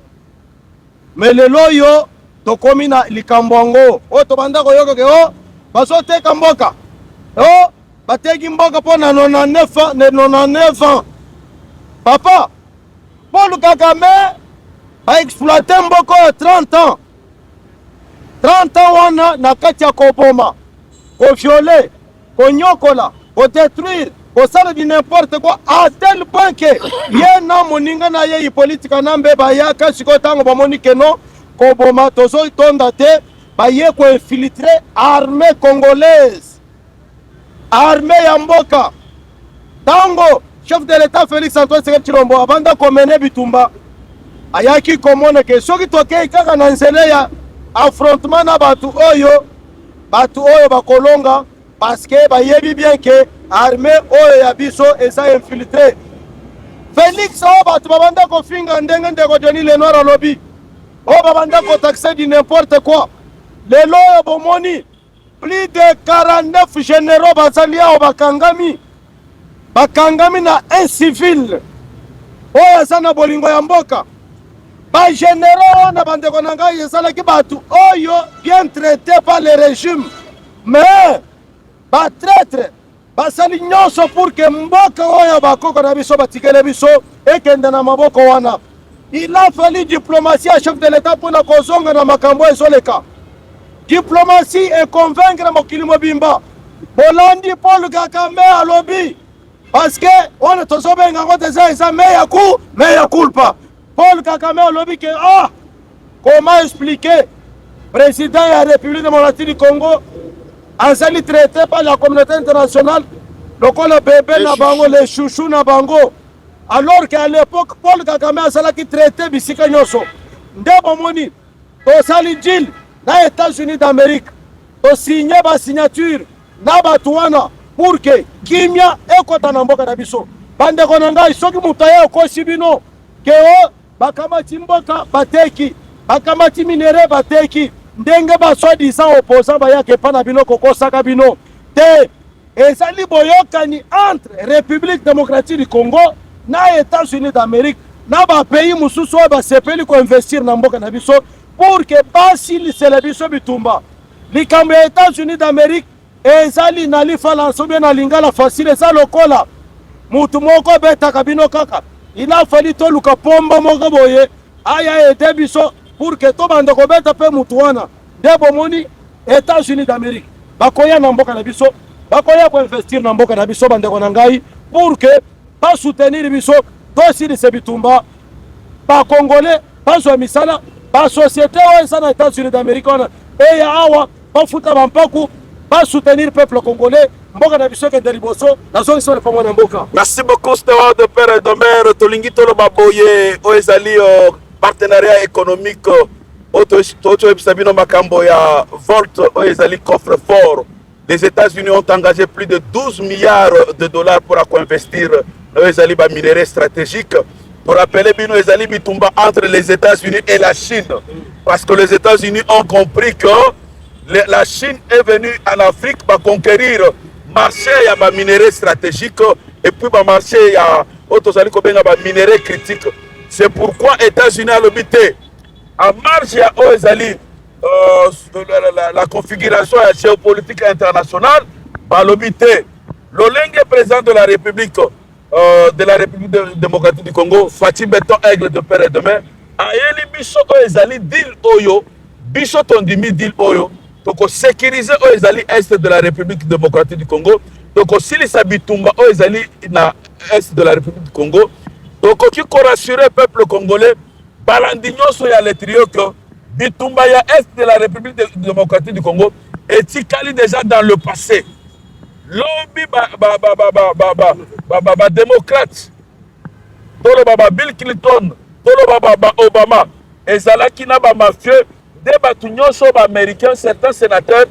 mais lelo oyo tokomi na likambo yango oyo tobanda koyoka ke o bazoteka mboka o bateki mboka mpo na 99 ans. Papa Paul Kagame baexploite mboka oyo 30 ans wana na kati ya koboma koviole konyokola kodétruire kosala di n'importe quoi à tel point que ye na moninga na ye ipolitika na mbe bayaka sikoyo ntango bamoni keno koboma tozotonda te baye koinfiltre armée congolaise armée ya mboka. Ntango chef de l'état Félix Antoine Tshisekedi Tshilombo abanda komene bitumba ayaki komona ke soki tokei kaka na nzela ya affrontement na batu oyo bakolonga parce que bayebi bien que armée oyo ya biso eza infiltré. Félix oyo batu babanda kofinga ndenge ndeko Johnny Lenoir alobi oyo babanda kotaxe di n'importe quoi. Lelo oyo bomoni plus de 49 généraux bazali awo bakangami na un civil oyo aza na bolingo ya mboka. Bagénéraux na bandeko na ngai ezalaki batu oyo bien traité par le régime mais batraître basali nyonso pour que mboka oyo bakoko na biso batikele biso ekende na maboko wana. Il a fallu diplomatie à chef de l'état mpona kozonga na makambo ezoleka. Diplomatie et convaincre mokili mobimba bolandi Paul Kagame alobi parce que wana tozobenga ngo eza meya culpa. Paul Kagame alobi que comment expliquer président de la République démocratique du Congo azali traité par la communauté internationale lokola bébé na bango les chouchous na bango alors qu'à l'époque Paul Kagame azalaki traité bisika nyonso nde bomoni tosali deal na États-Unis d'Amérique tosigné basignature na batu wana pour que kimia ekota na mboka na biso. Bandeko na ngai soki mutu aye okosi bino ke o bakamati mboka bateki bakamati minere bateki ndenge basoi-disant opposant bayaka epa na bino kokosaka bino te. Ezali boyokani entre République démocratique du Congo na États-Unis d'Amérique na bapays mosusu oyo basepeli koinvestir na mboka na biso pour que basilisele biso bitumba. Likambo ya États-Unis d'Amérique ezali na lifalanso bien na lingala facile eza lokola mutu moko betaka bino kaka. Il a fallu toluka pomba moko boye aya ede biso pour que tobanda kobeta pe mutu wana nde bomoni États-Unis d'Amérique bakoya na mboka na biso bakoya koinvestir na mboka na biso bandeko na ngai pour que basoutenir biso tosilise bitumba bakongolais bazwa misala basociété oyo eza na États-Unis d'Amérique wana eya awa bafuta bampaku basoutenir peuple congolais mboka na biso ekende liboso nazongisa na pamwa na mboka. Merci beaucoup Stewart de père et de mère tolingi toloba boye oyo ezali partenariat économique toyebisa bino makambo ya Volt oyo ezali coffre fort. Les États-Unis ont engagé plus de 12 milliards de dollars pour investir dans les minéraux stratégiques. Pour rappeler, les ali bitumba entre les États-Unis et la Chine. Parce que les États-Unis ont compris que la Chine est venue en Afrique pour conquérir le marché des minéraux stratégiques et puis le marché des minéraux critiques. C'est pourquoi les États-Unis ont l'habité en marge la configuration géopolitique internationale par l'obité. L'Olenge président de la République démocratique du Congo, Fatih Beton Aigle de père et de mère, a élu biso ezali deal oyo, biso tondimi deal oyo, donc sécuriser ezali est de la République démocratique du Congo, donc silisa bitumba ezali na est de la République du Congo, donc qui ko rassurer peuple congolais, balandi nyonso ya le trio que bitumba ya est de la République démocratique du Congo etikali déjà dans le passé. Lobby démocrate toloba Bill Clinton, toloba Obama, ezalaki na ba mafieux, de batu nyonso ba américains, certains sénateurs,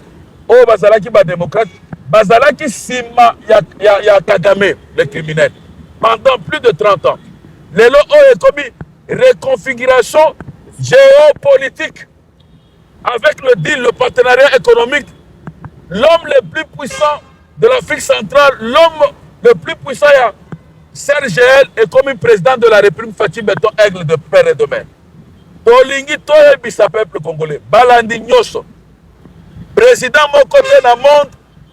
o bazalaki ba démocrates, bazalaki sima ya Kagame, le criminel, pendant plus de 30 ans. Lelo o ekomi reconfiguration géopolitique avec le deal, le partenariat économique. L'homme le plus puissant de l'Afrique centrale, l'homme le plus puissant, Serge est comme président de la République Fatih Beton Aigle de père et de mère. Tolingi toyebisa peuple congolais, balandi nyoso. Président mon côté dans le monde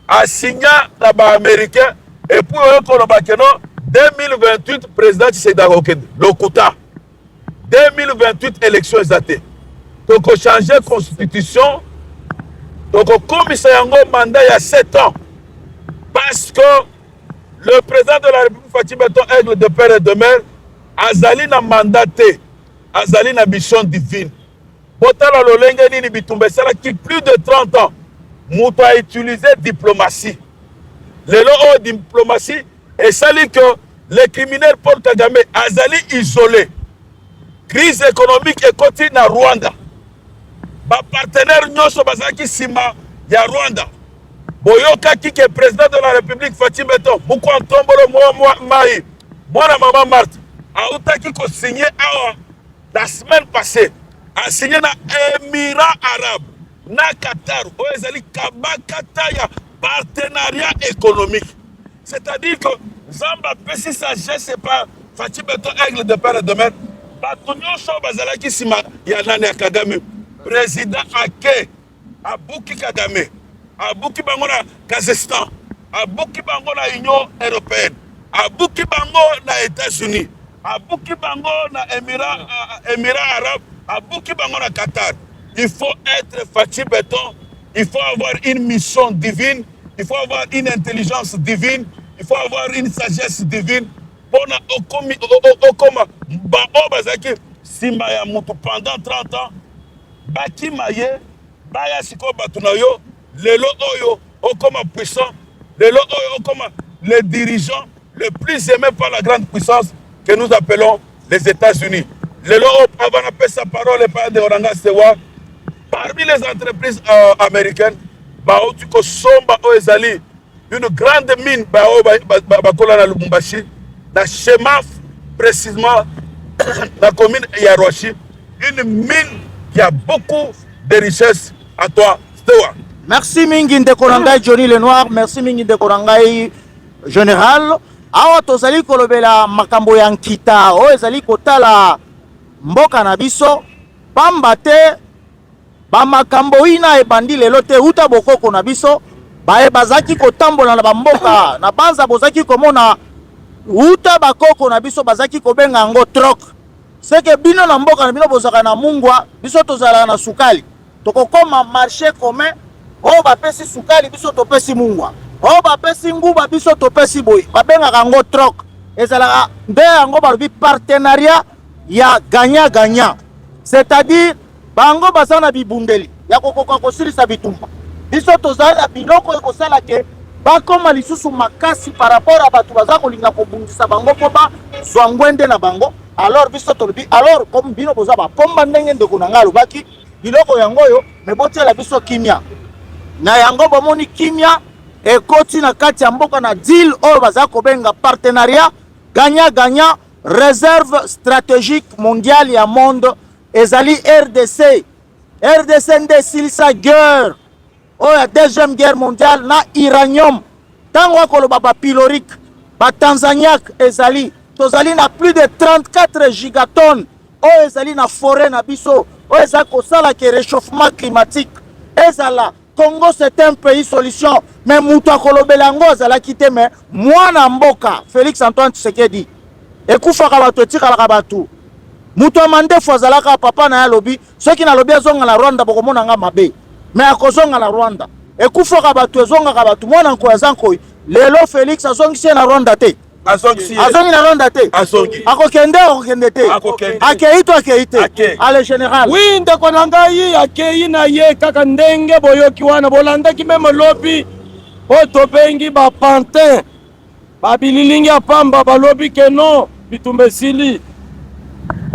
a signé na ba américain et puis on 2028 président Tshisekedi Okende, Lokuta. 2028 élection exatée. Donc on change la constitution. Donc on commise un mandat il y a 7 ans. Parce que le président de la République Fatih Beton Aigle de père et de mère azali na mandaté, azali na mission divine. Botala lolenge nini bitumba sala qui plus de 30 ans. Mouto a utilisé diplomatie. Lelo o diplomatie et sali que les criminels Paul Kagame azali isolé. Crise économique et continue na Rwanda. Ba partenaire nyonso bazaki sima ya Rwanda. Boyoka qui est président de la République Fatih Beton, Mouko Antombolo Mai, moi maman Marthe, a outaki ko signé la semaine passée, a signé na Émirats Arabes, na Qatar, oezali kabakata ya partenariat économique. C'est-à-dire que Zamba Pessi sagesse c'est pas Fatih Beton Aigle de père et de mère, bato nyonso bazalaki sima ya nani ya Kagame, président Ake, Abuki Kagame. Abuki bango na Kazakhstan, abuki bango na Union européenne, abuki bango na États-Unis, abuki bango na Émirats arabes, abuki bango na Qatar. Il faut être Fatih Beton, il faut avoir une mission divine, il faut avoir une intelligence divine, il faut avoir une sagesse divine. Pona okoma bao bazaki simba ya mutu pendant 30 ans, baki maye, baya siko batunayo. Lelo oyo okoma puissant, lelo oyo okoma les dirigeants le plus aimés par la grande puissance que nous appelons les États-Unis. Lelo avant d'appeler sa parole par de Oranga Sewa, parmi les entreprises américaines, Baotuko Somba Oezali, une grande mine Bakola na Lubumbashi, na Chemaf précisément la commune Yaroshi, une mine qui a beaucoup de richesses à toi, Sewa. Merci mingi ndeko nangai Johnny Lenoir, merci mingi ndeko nangai général. Awa tozali kolobela makambo ya nkita o ezali kotala mboka na biso pamba te ba makambo ina ebandi lelo te uta bokoko na biso ba bazaki kotambola na bamboka na banza bozaki komona uta bakoko na biso bazaki kobenga ngo troc. Seke bino na mboka na bino bozaka na mungwa biso tozala na sukali tokokoma marché commun. Oh bapesi sukali biso topesi mungwa. Oh bapesi nguba biso topesi boy. Babengaka ngo troc. Ezala nde yango balobi partenariat ya gagnant-gagnant. C'est-à-dire bango basana bibundeli ya kokoka kosilisa bitumba. Biso tozala biloko ekosala ke bakoma lisusu makasi par rapport à batu baza kolinga kobundisa bango po ba zwangwende na bango. Alors biso tolobi alors comme bino boza ba pomba ndenge ndeko na ngalo baki biloko yango yo mebotela biso kimia. Na yango bomoni kimia ekoti na kati ya mboka na deal oyo baza kobenga partenariat gagnant-gagnant réserve stratégique mondiale ya monde ezali RDC. RDC nde silisa guerre oyo ya deuxième guerre mondiale na uranium. Tango akoloba ba pylorique ba tanzaniaque ezali tozali na plus de 34 gigatonnes oyo ezali na forêt na biso oyo ezali kosala ke réchauffement climatique ezala. Congo c'est un pays solution mais muto kolobela ngo azala kite mais mwana mboka Félix Antoine Tshisekedi ekufaka bato etikala bato muto amande fo azalaka papa na ya lobi soki na lobi azonga na Rwanda bokomona nga mabe mais akozonga na Rwanda ekufaka bato ezonga bato mwana nko azanko lelo Félix azongi na Rwanda te azongi na Rwanda te akokende te akeite ale général oui ndeko na ngai akei na ye kaka ndenge boyoki wana bolandaki meme lobi po tobengi bapantin babililingi ya pamba balobi ke non bitumba esili.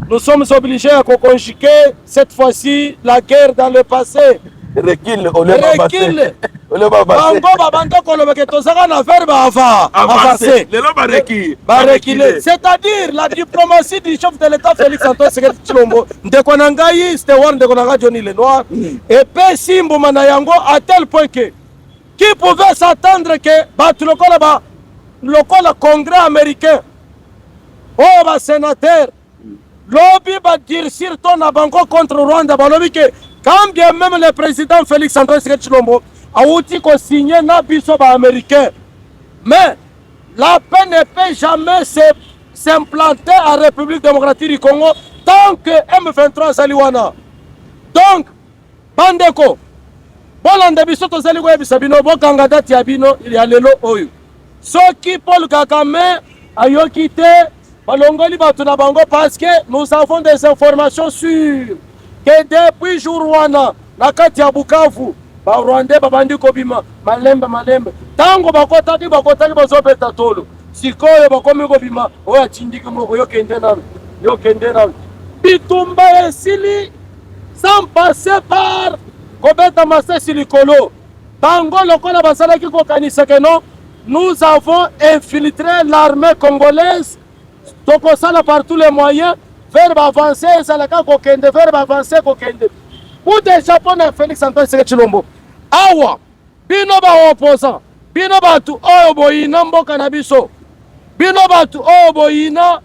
Nous sommes obligés à conjuguer cette fois-ci la guerre dans le passé. Recule, on est pas Recule. passé. Bango babanda koloba ke tozaka na verbe avancer. Les loba recule. Reculer. C'est-à-dire la diplomatie du chef de l'État Félix Antoine Tshisekedi Tshilombo. Ndeko na ngai Stewart ndeko na ngai Johnny Lenoir. Et pe simbuma na yango à tel point que qui pouvait s'attendre que batu lokola congrès américain oh ba sénateur lobby va dire sur ton bango contre Rwanda balobi que quand bien même le président Félix Antoine Tshisekedi Tshilombo a outi ko signer na biso ba américain, mais la paix ne peut jamais s'implanter en République démocratique du Congo tant que M23 Zaliwana. Donc bandeko bolanda biso tozali koyebisa bino bokanga date ya bino ya lelo oyo soki Paul Kagame ayoki te balongoli bato na bango parce que nous avons des informations sûres que depuis jour wana na kati ya Bukavu ba Rwandais babandi kobima malembe tango bakotaki bazobeta tolo sikoyo bakomi kobima oyo atindiki moko yokende nano bitumba esili sans passer par kobeta masesi likolo tango lokola basalaki kokanisa ke non nous avons infiltré l'armée congolaise tokosala par tous les moyens vers avancer ezalaka kokende vers avancer kokende ou déjà pona Félix Antoine Tshisekedi Tshilombo awa bino ba opposant bino batu oyo boyina mboka na biso bino batu oyo boyina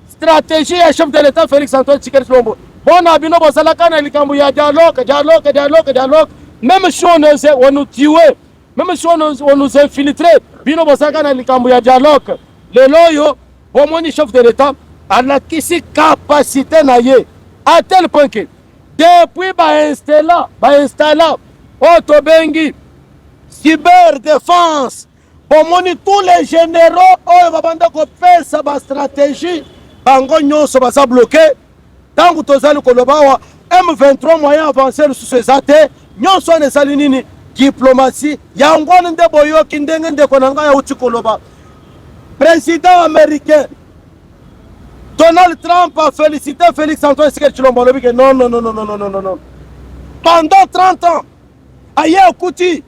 stratégie ya chef de l'État Félix Antoine Tshisekedi Tshilombo bona bino bozalaka na likambo ya dialogue même si on nous tuait même si on nous infiltrait bino bozalaka na likambo ya dialogue lelo yo bomoni chef de l'État alakisi capacité na ye à tel point que depuis installa otobengi cyber défense bomoni tous les généraux oyo babanda kopesa ba stratégie bango nyonso baza bloqué tangu tozali koloba wa M23 moyen avancer lisusu eza te nyonso wana ezali nini diplomatie yango wana nde boyoki ndenge ndeko na ngai auti koloba président américain Donald Trump a félicité Félix Antoine Tshisekedi Tshilombo alobi ke non. Pendant 30 ans, aye akuti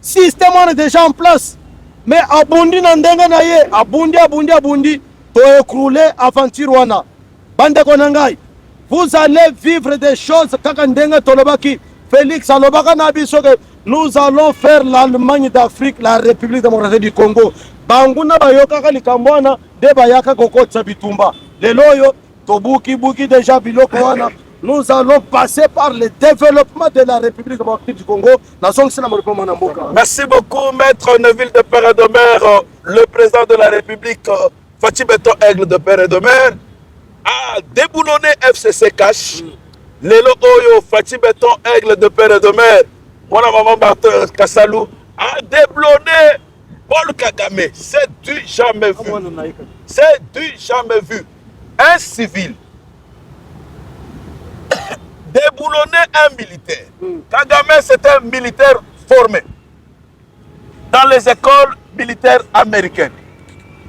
système wana déjà en place, mais abundi na ndenge na ye abundi to écrouler aventure wana. Bandeko na ngai, vous allez vivre des choses kaka ndenge tolobaki Félix alobaka na biso ke nous allons faire l'Allemagne d'Afrique, la République démocratique du Congo. Banguna bayokaka likambo wana de bayaka kokotsa bitumba. Leloyo tobuki déjà biloko wana. Nous allons passer par le développement de la République démocratique du Congo. Merci beaucoup, Maître Neville de Père et de Mer, le président de la République, Fatih Beton Aigle de Père et de Mer, a déboulonné FCC Cash. Lelo Oyo, Fatih Beton Aigle de Père et de Mer, mon maman Martin Kassalou, a déboulonné Paul Kagame. C'est du jamais vu. C'est du jamais vu. Un civil déboulonner un militaire. Kagame, c'est un militaire formé dans les écoles militaires américaines.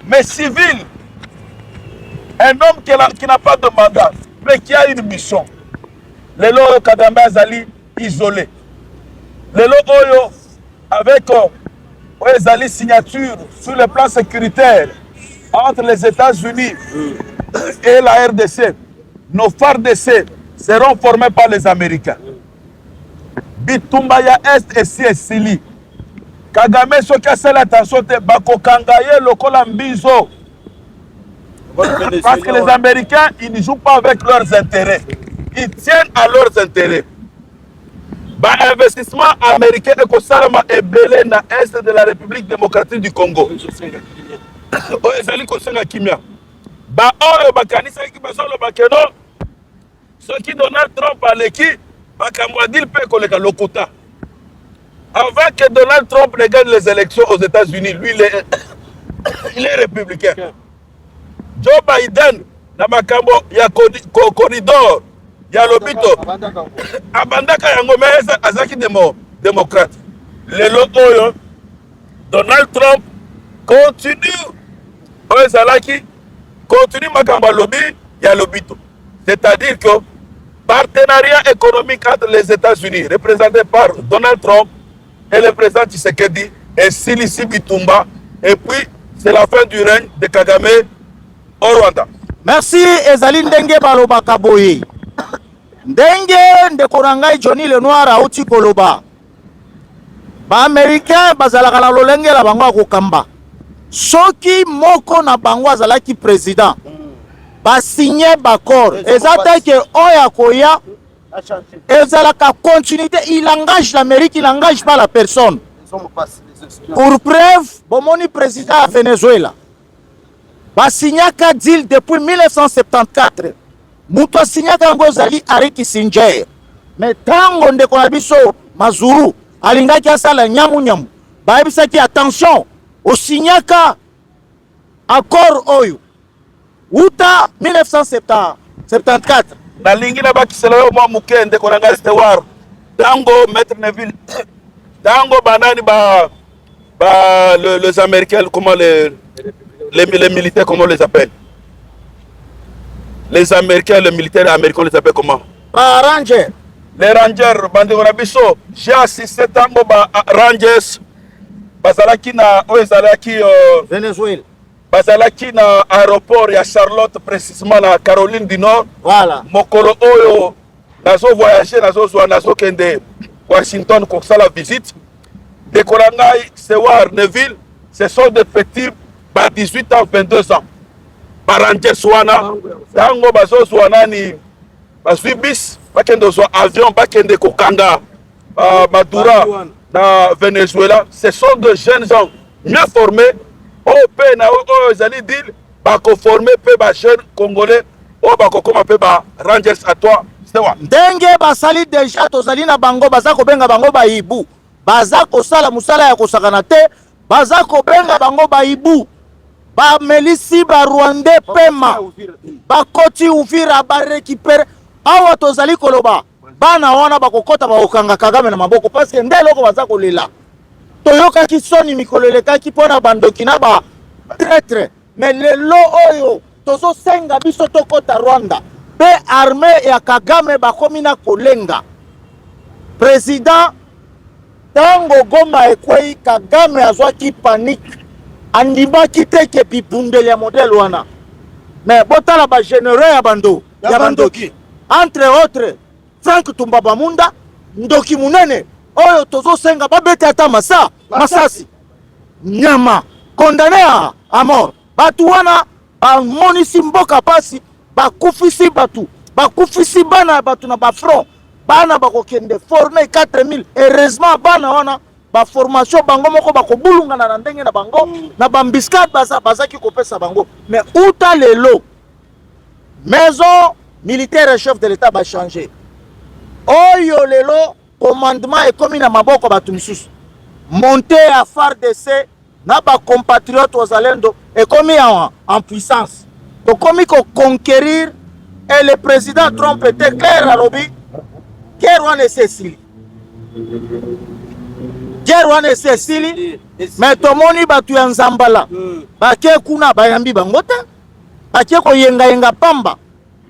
Mais civil, un homme qui n'a pas de mandat, mais qui a une mission. Le Lolo Kagame Azali isolé. Le Lolo avec Azali signature sur le plan sécuritaire entre les États-Unis et la RDC. Nos FARDC seront formés par les Américains. Bitumbaya Est et Sili. Kagame soki asala attention te bakokangaye lokola mbizo. Parce que les Américains, ils ne jouent pas avec leurs intérêts. Ils tiennent à leurs intérêts. Investissement américain et Kosalama est belé dans l'Est de la République démocratique du Congo. Ce qui Donald Trump a l'équipe, avant que Donald Trump ne gagne les élections aux États-Unis, lui, il est républicain. Joe Biden, na makambo ya corridor, ya lobito, abandaka yango meza azaki démocrate. Lelo oyo, Donald Trump continue. Oyezalaki continue makambo lobby, il y a lobby tout. C'est-à-dire que partenariat économique entre les États-Unis, représenté par Donald Trump et le président Tshisekedi, et Silisi Bitumba, et puis c'est la fin du règne de Kagame au Rwanda. Merci ezali ndenge balobaka boye. Ndenge ndeko na ngai Johnny Lenoir auti koloba. Ba américain bazalaka na lolenge la bango akokamba. Soki moko na bango azalaki président. Ba signer bakor. Ezata ke oya koya ezalaka continuité, il engage l'Amérique, il engage pas la personne. Pour preuve, bomoni président à Venezuela. Ba signaka deal depuis 1974. Muto signaka ngozali Henry Kissinger. Mais tango ndeko na biso Mazuru alingaki asala nyamu. Ba ebisaki attention, au signaka accord oyo. Uta 1974. Na lingi na bakisela yo mwa muke ndeko na ngai Stewart. Tango Maître Neville. Tango banani les Américains, comment les militaires, comment on les appelle? Les Américains, les militaires américains, on les appelle comment? Rangers. Les Rangers, bande Rabiso, j'ai assisté tango Rangers, bazalaki na oezalaki Venezuela. bazalaki na aéroport ya Charlotte, précisément na Caroline du Nord. Voilà. Mokolo oyo nazo voyager, nazo kende Washington pour ça la visite. Dekorangai, Sewar, Neville, ce sont des petits, 18 ans, 22 ans. Barangé Swana, Tango Bazo Swanani, Basubis, Bakendo Swa avion, Bakende Kokanga, Madura, dans Venezuela. Ce sont de jeunes gens mieux formés. Au pays, aux alliés d'île, Bako formé, peu jeunes congolais, au Bako comme un peu Rangers à toi. Ndenge basali déjà tozali na bango bazako benga bango baibu. Bazako sala musala ya kosakana te, bazako benga bango baibu. Ba melisi ba Rwandais pema. Ba koti Uvira ba récupérer. Awa tozali koloba. Bana wana bakokota ba okanga Kagame na maboko parce que ndeloko bazako lela. Toyoka kisoni mikoleleka ki pona bandoki na ba traître. Mais lelo oyo tozo senga biso tokota Rwanda. Pe armée ya Kagame bakomi na kolenga. Président tango Goma ekwei Kagame azwaki panique. Andimaki teke bibundeli ya modèle wana. Mais botala ba généraux ya bando ya bandoki. Entre autres Frank Tumbaba Munda, Ndoki Munene, oyo tozo senga babete ata masasi. Nyama condamné à mort. Batu wana monisi mboka pasi bakufisi batu. Bakufisi bana batu na ba front. Bana bakokende former 4000. Heureusement bana wana ba formation bango moko bakobulunga na ndenge na bango na bambiskat bazaki kopesa bango. Mais uta lelo maison militaire et chef de l'état va changer. Oyo lelo commandement est comme na maboko batu misusu. Monter à FARDC na ba compatriotes aux Alendo est comme en puissance. Donc comme il conquérir et le président Trump était clair à lobby. Guerre wana Cécile. Guerre wana Cécile. Mais tomoni batu ya Nzambala. Bake kuna bayambi bangota. Bake ko yenga pamba.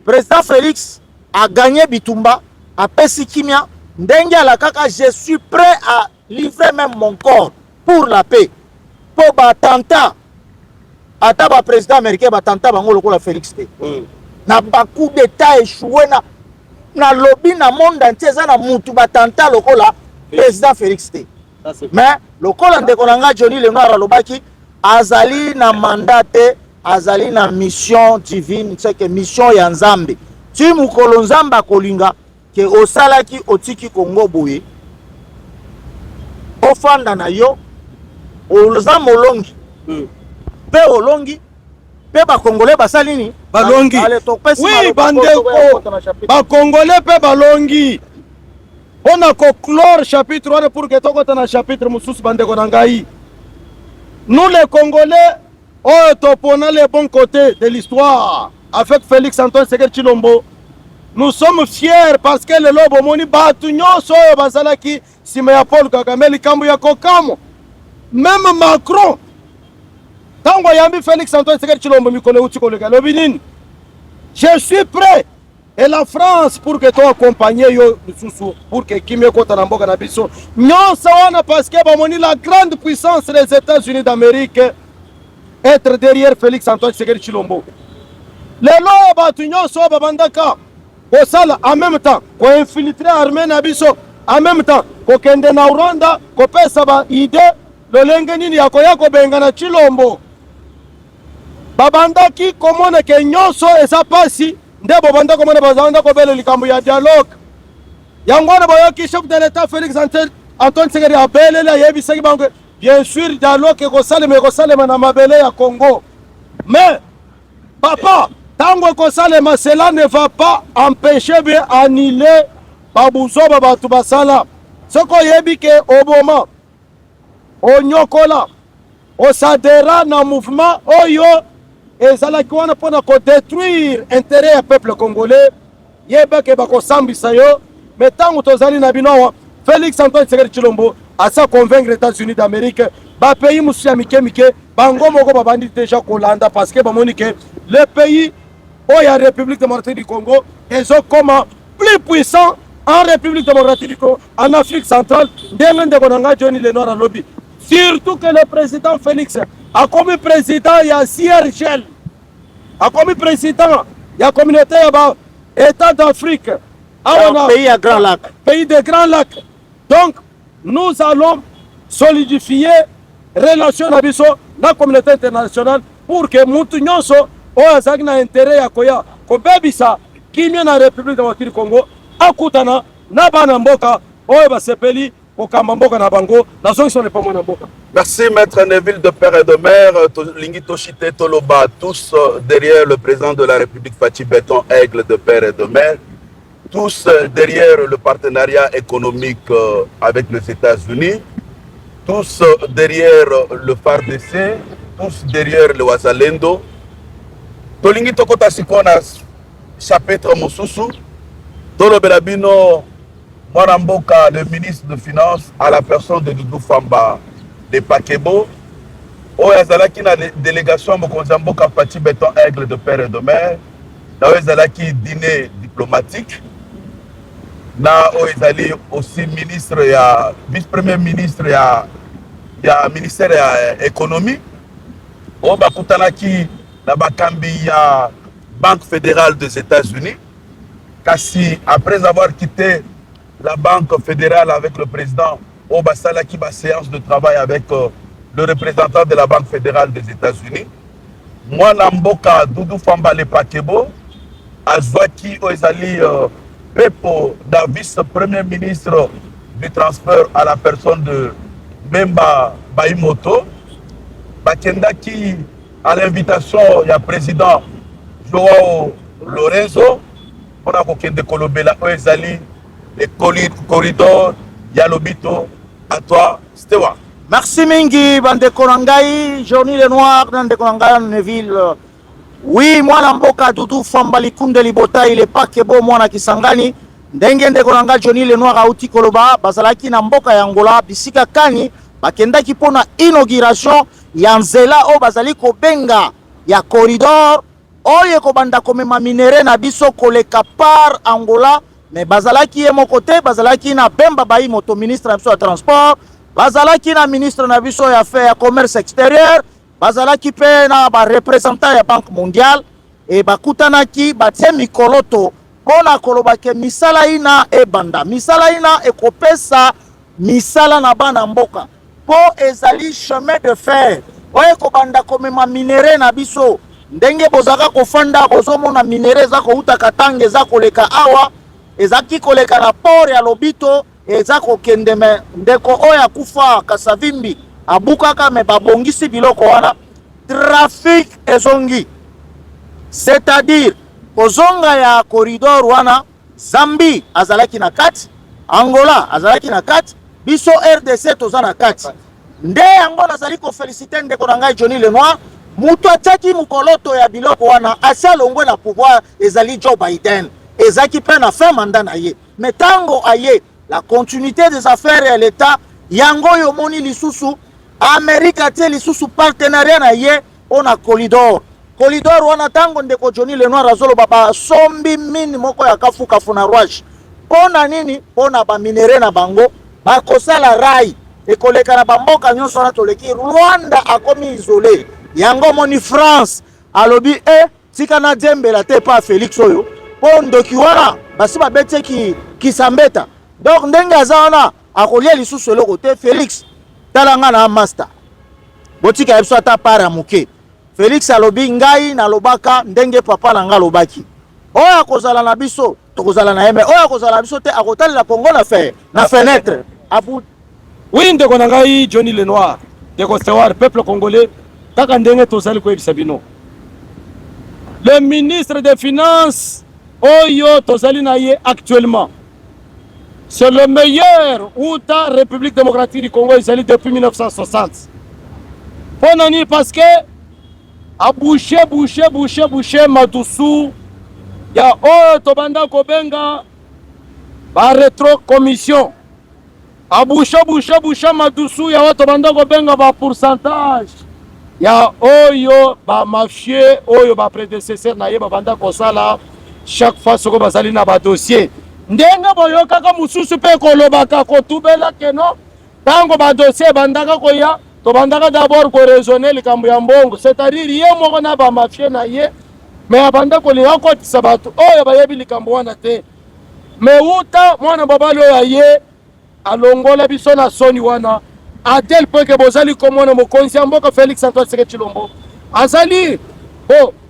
Président Félix a gagné Bitumba, a pesi kimia. Ndenge la kaka, je suis prêt à livrer même mon corps pour la paix. Pour batanta. Ata ba président américain batanta bango lokola Félix te. Na ba coup d'état échoué na lobby na monde entier za na mutu batanta lokola président Félix te. Mais lokola ndeko nanga Johnny Lenoir alobaki azali na mandat, azali na mission divine, c'est que mission ya Nzambe. Ti mukolo Nzamba kolinga ke osalaki otiki Kongo boye. Ofanda na yo oza molongi. Pe olongi pe ba Congolais basalini balongi. Oui, bandeko ba Congolais pe balongi. On a conclure chapitre 1 pour que tokota na chapitre mususu bandeko na ngai. Nous les Congolais, on topona les bons côtés de l'histoire avec Félix Antoine Tshisekedi Tshilombo. Nous sommes fiers parce que le lobo moni batu nyonso bazalaki sima ya Paul Kagame likambo ya kokamo. Même Macron Tango yambi Félix Antoine Tshisekedi Tshilombo mikolo uti koleka lobi nini? Je suis prêt et la France pour que toi accompagner yo lisusu pour que kimye kota na mboka na biso. Nyonso wana parce que bamoni la grande puissance des États-Unis d'Amérique être derrière Félix Antoine Tshisekedi Tshilombo. Lelo batu nyonso babandaka kosala en même temps ko infiltrer armée na biso en même temps ko kende na Rwanda ko pesa ba idée lolenge nini yako yako benga na Tshilombo. Babandaki komona ke nyonso eza pasi nde babanda komona bazanda ko bele likambo ya dialogue. Yango na bayoki chef de l'état Félix Antoine Tshisekedi abele la yebisaki bango bien sûr dialogue ko salema na mabele ya Congo. Mais papa tango ko salema cela ne va pas empêcher bien annuler babuzoba batu basala. Soko yebi ke oboma onyokola osadera na mouvement oyo ezalaki wana mpona kodétruire intérêt ya peuple congolais yebeke bakosambisa yo. Mais ntango tozali na bino awa Félix Antoine Tshisekedi Tshilombo asa convaincre États-Unis d'Amérique bapays mosusu ya mike bango moko babandi déjà kolanda parce que bamoni ke le pays oyo ya République démocratique du Congo ezokoma plus puissant en République démocratique du Congo, en Afrique centrale. Ndenge ndeko na ngai Johnny Lenoir alobi surtout que le président Félix a commis président ya CIRGL, a commis président ya communauté ya ba État d'Afrique, pays à Grand Lac, pays de Grand Lac. Donc nous allons solidifier relation na biso na communauté internationale pour que mutu nyonso oyo azalaki na intérêt ya koya kobebisa kimia na République démocratique du Congo akutana na bana mboka oyo basepeli kokamba mboka na bango na zongi ne pas mwana mboka. Merci Maître Neville de père et de mère, Lingi Toshite Toloba, tous derrière le président de la République Fachi Béton Aigle de père et de mère, tous derrière le partenariat économique avec les États-Unis, tous derrière le FARDC, tous derrière le Wazalendo. Tolingi Tokota Sikona chapitre Mosusu, Tolo Belabino Mwaramboka, le ministre de Finances, à la personne de Doudou Famba de Pakebo, Oyazalaki na délégation Mokonzamboka Fachi Béton Aigle de père et de mère, Oyazalaki dîner diplomatique, na Oyazali aussi ministre ya vice-premier ministre ya ministère ya économie, Obakutanaki na bakambi ya Banque fédérale des États-Unis. Kasi après avoir quitté la Banque fédérale avec le président Obasala qui va séance de travail avec le représentant de la Banque fédérale des États-Unis. Moi, Namboka Doudou Famba Le Pakebo, Azwaki Oezali Pepo, vice-premier ministre du transfert à la personne de Memba Baimoto, Bakendaki à l'invitation du président Joao Lorenzo, on a de Kolobela Oezali, les corridors, Yalobito, à toi, Stewa. Merci mingi bande Konangai, Johnny Lenoir, bande Konangai Neville. Oui, moi Namboka Doudou Famba Likunde Libota, il est pas que bon moi na Kisangani. Ndenge nde Konangai Johnny Lenoir a uti Koloba, bazalaki na mboka ya Angola, bisika kani, bakendaki pona inauguration ya nzela o bazali ko benga ya corridor oye ko banda komema minere na biso koleka par Angola. Mais bazalaki ye mon côté, bazalaki na Bemba Bayi moto ministre na biso ya transport, bazalaki na ministre na biso ya affaires ya commerce extérieur, bazalaki pe na ba représentant ya Banque mondiale et bakutanaki batie mikoloto pona koloba ke misala ina e banda misala ina ekopesa misala na bana mboka po ezali chemin de fer oye ko banda komema minere na biso ndenge bozaka kofanda bozomona minere za ko uta katange za koleka awa ezaki koleka na port ya Lobito ezako kendeme ndeko oya kufa Kasavimbi abukaka me babongisi biloko wana trafic ezongi, c'est-à-dire kozonga ya corridor wana Zambie azalaki na kati, Angola azalaki na kati, biso RDC toza na kati. Nde yango nazali ko féliciter ndeko na ngai Johnny Lenoir, mutu ataki mukoloto ya biloko wana asalongwe na pouvoir ezali Joe Biden. Ezaki pe na fin mandat na ye. Mais tango aye la continuité des affaires à l'État yango yomoni lisusu Amerika te lisusu partenariat na ye pona Colidor. Colidor wana tango ndeko Johnny Lenoir azolo baba sombi mini moko ya kafu na Rwash. Pona nini? Pona ba minere na bango, ba kosala rai. Ekoleka na bamboka nyonso na toleki. Rwanda akomi isolé. Yango moni France alobi tika na dembela te pa Félix oyo. Pondo ki wana basi ba bete ki sambeta. Donc ndenge azana akolia lisusu eloko te Félix talanga na master. Botika yebso ata para muke. Félix alobi ngai na lobaka ndenge papa na nga lobaki. Oya kozala na biso, tokozala na yeme. Oya kozala na biso te akotali la Congo na fenêtre. Abu oui ndeko na ngai Johnny Lenoir, ndeko Sewar peuple congolais kaka ndenge tozali koyebisa bino. Le ministre des Finances oyo tozali na ye actuellement. C'est le meilleur outa République démocratique du Congo ezali depuis 1960. Ponani parce que a bouché Madusu ya oyo tobanda kobenga ba rétro commission. A bouché Madusu ya oyo tobanda kobenga ba pourcentage. Ya oyo ba mafie oyo ba prédécesseur na ye banda kosala chaque fois soko bazali na ba dossier. Ndenge boyokaka mususu pe kolobaka kotubela keno tango ba dossier bandaka koya to bandaka d'abord ko raisonner likambo ya mbongo, c'est-à-dire ye moko na ba mafie na ye mais abanda ko liwa ko tisabatu oyo bayebi likambo wana te. Mais uta mwana babalo ya ye alongola biso na soni wana à tel point que bozali komona mokonzi ya mboka Félix Antoine Tshisekedi Tshilombo azali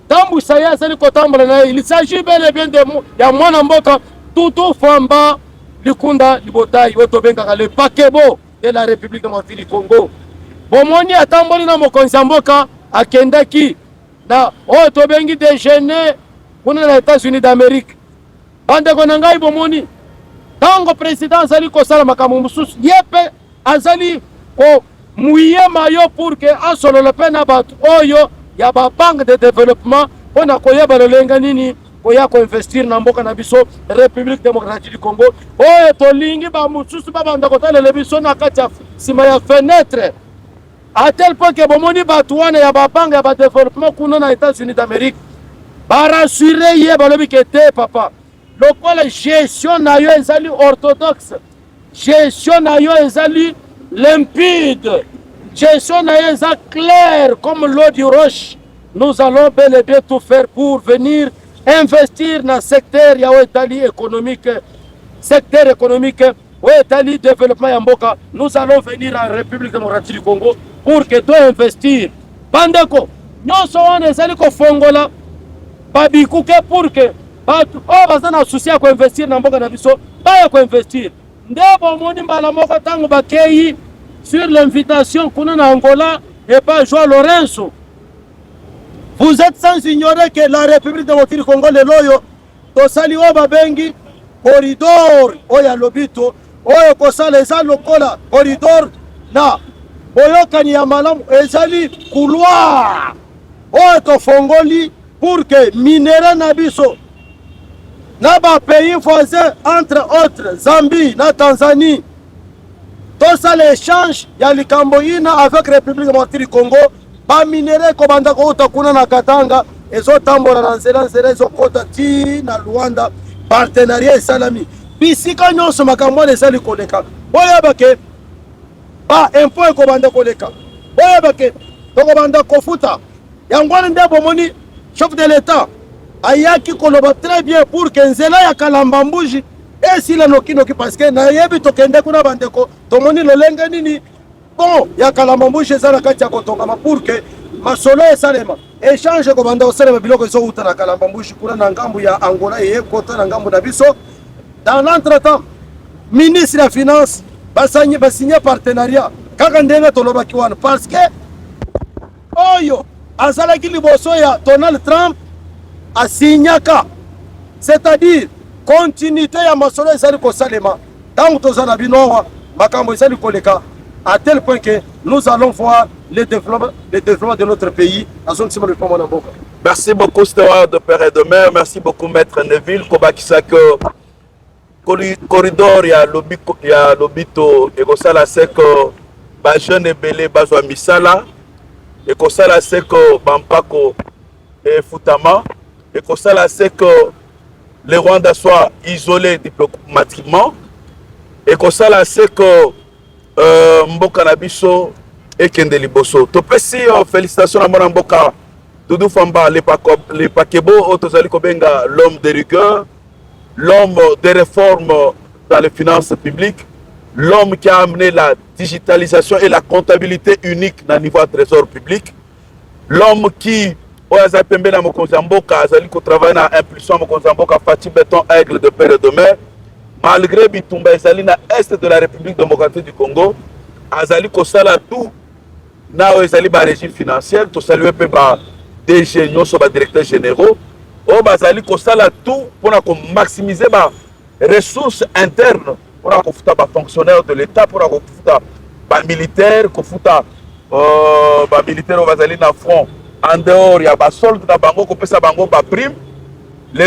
tambu saya azali kotambola na ye. Il s'agit bel et bien de ya mwana mboka Tutu Famba Likunda Libotai oto bengaka le pakebo de la République démocratique du Congo. Bomoni atamboli na mokonzi ya mboka akendaki na oto bengi déjeuner kuna na États-Unis d'Amérique. Bandeko na ngai bomoni tango président azali kosala makambo mosusu yepe azali ko muye mayo pour que asolola pe na bato oyo ya ba banque de développement pona koyeba lolenga nini koya ko investir na mboka na biso République démocratique du Congo. Oyo tolingi ba mosusu ba banda kotalela biso na kati ya sima ya fenêtre à tel point que bomoni bato wana ya ba banque ya ba développement kuna na États-Unis d'Amérique ba rassurer ye balobi ke te papa lokola gestion na yo ezali orthodoxe, gestion na yo ezali limpide, gestion na yo ezali claire comme l'eau du roche. Nous allons bel et bien tout faire pour venir investir dans le secteur ya etali économique, secteur économique ou etali développement ya mboka. Nous allons venir en République démocratique du Congo pour que toi investir. Bandeko, nyonso wana ezali ko fongola babikuke pour que bato oyo baza na souci ya koinvestir na mboka na biso baya koinvestir. Nde bomoni mbala moko ntango bakei sur l'invitation kuna na Angola et pas Joao Lorenzo. Vous êtes sans ignorer que la République démocratique du Congo leloyo tosali oyo babengi corridor oyo ya lobito oyo kosala eza lokola corridor na boyokani ya malamu ezali couloir oyo tofongoli pour que minere na biso na ba pays voisins entre autres Zambie na Tanzanie tosala échange ya likambo ina avec République démocratique du Congo. Ba minere ko banda ko utakuna na Katanga ezotambola na nzela ezokota ti na Luanda partenariat esalami bisika nyonso makambo ezali koleka boyeba ke ba impôt ko banda koleka boyeba ke toko banda kofuta yango nde bomoni chef de l'État ayaki koloba très bien pour que nzela ya Kalambambuji esila nokinoki parce que na yebi tokende kuna bandeko tomoni lolenga nini bon ya Kalambambuji ezala kati ya kotongama pour que masolo esalema échange ko banda osalema biloko ezo uta na Kalambambuji kuna na ngambu ya Angola ye kota na ngambu na biso. Dans l'entretemps ministre ya finance basigné partenariat kaka ndenge tolobaki wana parce que oyo azalaki liboso ya Donald Trump asignaka, c'est-à-dire continuité ya masolo ezali kosalema tango tozana binowa makambo ezali koleka à tel point que nous allons voir le développement de notre pays dans une simple réforme en Boka. Merci beaucoup Steward de Père et de Mère, merci beaucoup Maître Neville Kobakisaka corridor ya lobito ekosala seko ba jeune ebele bazwa misala et que ça là c'est que Bampako et Futama et que ça là c'est que le Rwanda soit isolé diplomatiquement et que ça là c'est que Mboka Nabiso et Kende Liboso. Topesi félicitations à mon Mboka Doudou Famba les Pakebo Otozali Kobenga l'homme de rigueur, l'homme des réformes dans les finances publiques, l'homme qui a amené la digitalisation et la comptabilité unique dans le niveau du trésor public, l'homme qui a pembe na Mokonzamboka azali ko travailler na impulsion Mokonzamboka Fati Béton Aigle de père et de mère malgré Bitumba ezali na est de la République démocratique du Congo azali ko sala tout na ezali ba régime financier to saluer pe ba DG nyonso ba directeurs généraux o bazali ko sala tout pour maximiser ba ressources internes pour ko futa ba fonctionnaires de l'État pour ko futa ba militaires ko futa ba militaires o bazali na front en dehors, il y a des soldes dans Bango, qui pèsent Bango, des primes. Il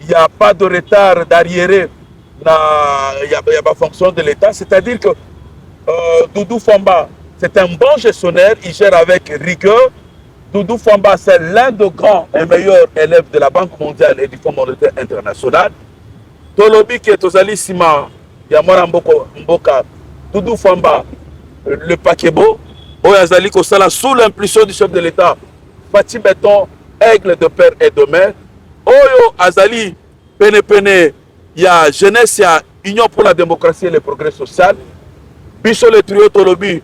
n'y a pas de retard d'arriéré. Il y a pas fonction de l'État. C'est-à-dire que Doudou Famba, c'est un bon gestionnaire. Il gère avec rigueur. Doudou Famba, c'est l'un des grands et meilleurs élèves de la Banque mondiale et du Fonds monétaire international. Tolobi qui est aux Alisima, il y a Mora Mboka, Doudou Famba, le Pakebo. Oyazali Kosala sous l'impulsion du chef de l'État, Fati Béton, aigle de père et de mère. Oyo Azali, Pene Pene, il y a jeunesse, il y a Union pour la démocratie et le progrès social. Bicho le trio Tolobi,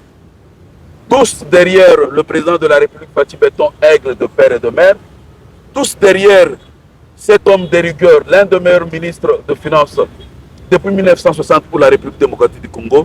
tous derrière le président de la République, Fati Béton, aigle de père et de mère. Tous derrière cet homme de rigueur, l'un des meilleurs ministres de finances depuis 1960 pour la République démocratique du Congo.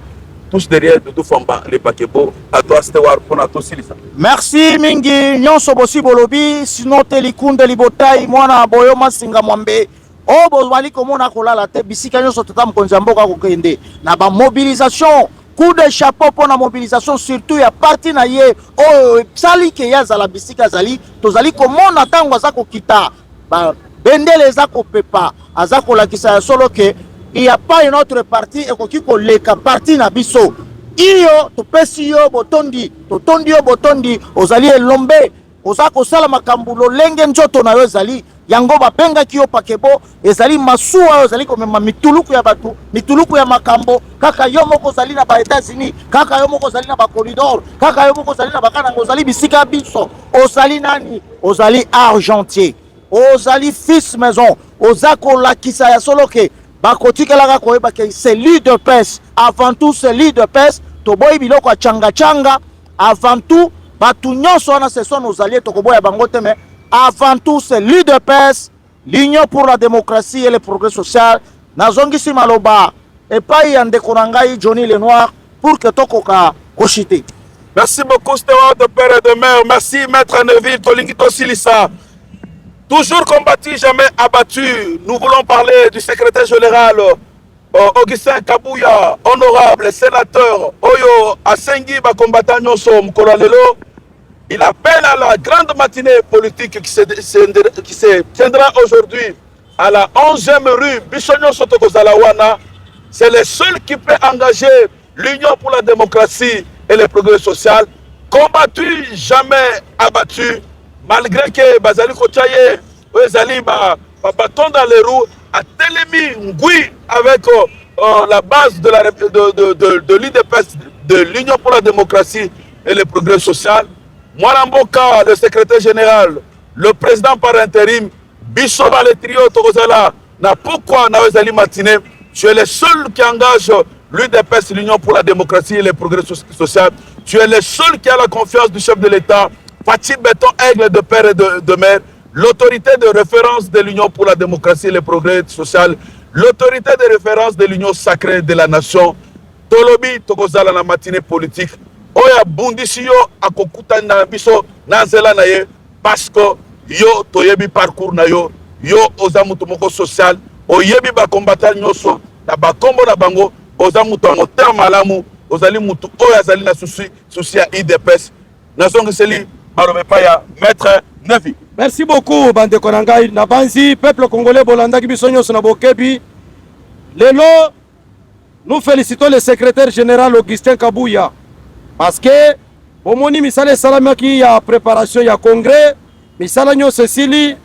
Tous derrière Doudou Famba, les Pakebo, à toi Stewart, pour notre Silisa. Merci Mingi, nyonso bosi bolobi, sinon telikunde libotai, mwana boyoma singa mwambe. O bozwali komona kolala te, bisika nyonso tata Mokonzamboka kokende. Na ba mobilisation, coup de chapeau pour la mobilisation, surtout ya parti na ye, o sali ke ya zala bisika zali, tozali komona tango azako kita, ba bendele zako pepa, azako lakisa ya solo ke, il n'y a pas une autre partie et qui leka parti na biso iyo to pesi yo botondi to tondi yo botondi ozali elombe ozako sala makambulo lenge njoto na yo zali yango bapenga ki yo Pakebo ezali masuwa ozali komema mituluku ya batu mituluku ya makambo kaka yo moko zali na ba États-Unis kaka yo moko zali na ba corridor kaka yo moko zali na bakana ozali bisika biso ozali nani ozali argentier ozali fils maison ozako lakisa ya soloke bakotikelaka koyeba ke c'est l'UDPS avant tout c'est l'UDPS toboyi biloko ya changa avant tout batu nyonso wana ce sont nos alliés tokoboya bango te mais avant tout c'est l'UDPS l'Union pour la démocratie et le progrès social nazongisi maloba epai ya ndeko na ngai Johnny Lenoir pour que tokoka koshite. Merci beaucoup Stewart de père et de mère. Merci maître Neville Tolingito Silisa. Toujours combattu, jamais abattu. Nous voulons parler du secrétaire général Augustin Kabouya, honorable sénateur Oyo Asengi Bakombata Nyonso Mkoralelo. Il appelle à la grande matinée politique qui se tiendra aujourd'hui à la 11e rue Bichonyo Sotoko Zalawana. C'est le seul qui peut engager l'Union pour la démocratie et le progrès social. Combattu, jamais abattu. Malgré que Bazali Kochaye, Bazali bâton dans les roues, a Telemi Ngui avec la base de l'IDPS, de l'Union pour la démocratie et le progrès social. Mwaramboka, le secrétaire général, le président par intérim, Bissoba le trio Tokozala, n'a pourquoi Nawezali Matinée, tu es le seul qui engage l'UDPS, l'Union pour la démocratie et le progrès social. Tu es le seul qui a la confiance du chef de l'État. Fati Béton, aigle de père et de mère, l'autorité de référence de l'Union pour la démocratie et le progrès social, l'autorité de référence de l'Union sacrée de la nation, Tolobi Tokozala la matinée politique, Oya Bundisi yo akokuta na biso na nzela na ye, parce que yo toyebi parcours na yo, yo oza mutu moko social, oyebi ba combattant nyoso, na ba kombo na bango, oza mutu moteur malamu, ozali mutu oya zali na souci ya IDPS, nazongi seli Maître Nevi. Merci beaucoup, Bande Konangai. Nabanzi, peuple congolais, Bolanda, Kibisonyo, Sonabokebi. Lelo, nous félicitons le secrétaire général Augustin Kabouya. Parce que omoni misala esalamaki ya préparation ya congrès misala nyonso esili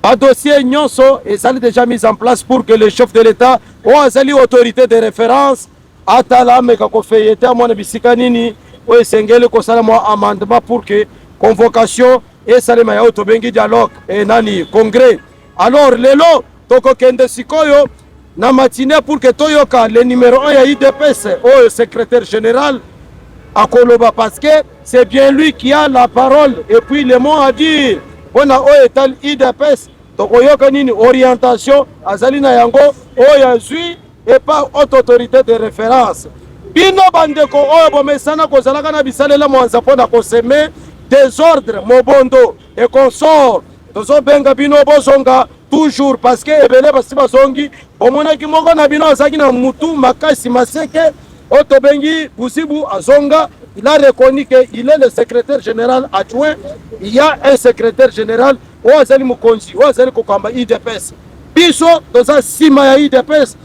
badossier nyonso ezali déjà mise en place pour que le chef de l'état oyo azali autorité de référence atala ameka kofeyete amona bisika nini oyo esengeli kosala mwa amendement pour que convocation esalema ya oyo tobengi dialogue nani congrès. Alors lelo tokokende sikoyo na matinée pour que toyoka le numéro 1 ya IDPS oyo secrétaire général akoloba parce que c'est bien lui qui a la parole et puis le mot à dire mpona oyo etali IDPS tokoyoka nini orientation azali na yango oyo azwi epa haute autorité de référence. Bino bandeko oyo bomesana kozalaka na bisalela mwanza mpona koseme désordre mobondo et consort tozobenga bino bozonga toujours parce que ebele basi bazongi omonaki moko na bino azalaki na mutu makasi maseke oyo tobengi buzibu azonga. Il a reconnu qu'il est le secrétaire général adjoint. Il y a un secrétaire général oyo azali mokonzi oyo azali kokamba IDPS. Biso toza nsima ya IDPS,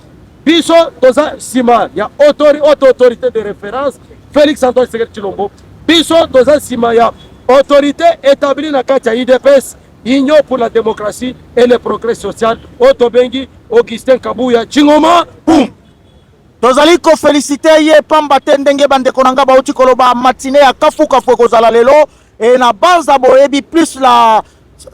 biso toza nsima ya autorité de référence Félix Antoine Tshisekedi Tshilombo, biso toza nsima ya autorité établie na kati ya IDPS, Union pour la démocratie et le progrès social oyo tobengi Augustin Kabuya Tshingoma. Boum. tozali kofélicité ye pamba te ndenge bandeko na nga bauti koloba matine ya kafukafu ekozala lelo e na banza boyebi plus la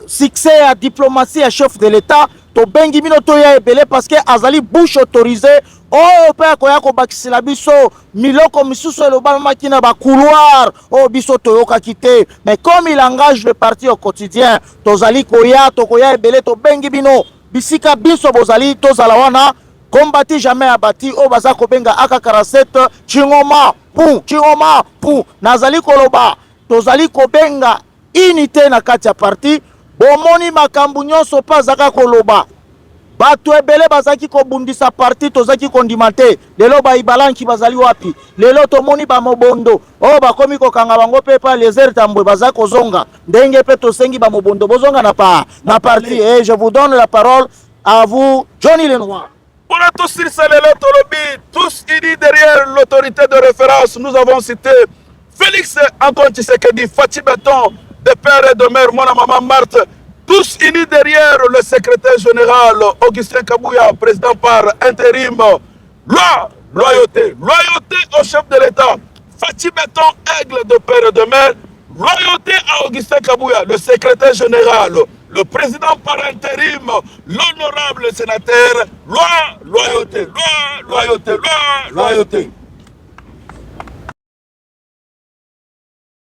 succès ya diplomatie ya chef de l'état tobengi bino toya ebele parce que azali bouche autorisée oyo mpe akoya kobakisela biso miloko misusu elobamaki na bacouloir oyo biso toyokaki te. Mais comme il engage le parti au quotidien tozali koya tokoya ebele tobengi bino bisika biso bozali tozala wana combattu jamais abattu o baza kobenga AK47 Tshingoma pu nazali koloba tozali kobenga unité na kati ya parti bomoni makambu nyonso pa zaka koloba bato ebele bazaki kobundisa parti tozaki kondima te lelo baibalanki bazali wapi lelo tomoni bamobondo oyo bakomi kokanga bango mpe pa Lézère Tambwe baza kozonga ndenge mpe tosengi bamobondo bozonga na parti. Et je vous donne la parole à vous Johnny Lenoir. On a tous tous unis derrière l'autorité de référence. Nous avons cité Félix Antoine Tshisekedi, Fatih Beton, de père et de mère, moi, maman Marthe, tous unis derrière le secrétaire général Augustin Kabuya, président par intérim. Loyauté au chef de l'État. Fatih Beton, aigle de père et de mère. Loyauté à Augustin Kabuya, le secrétaire général. Le président par intérim, l'honorable sénateur, loyauté.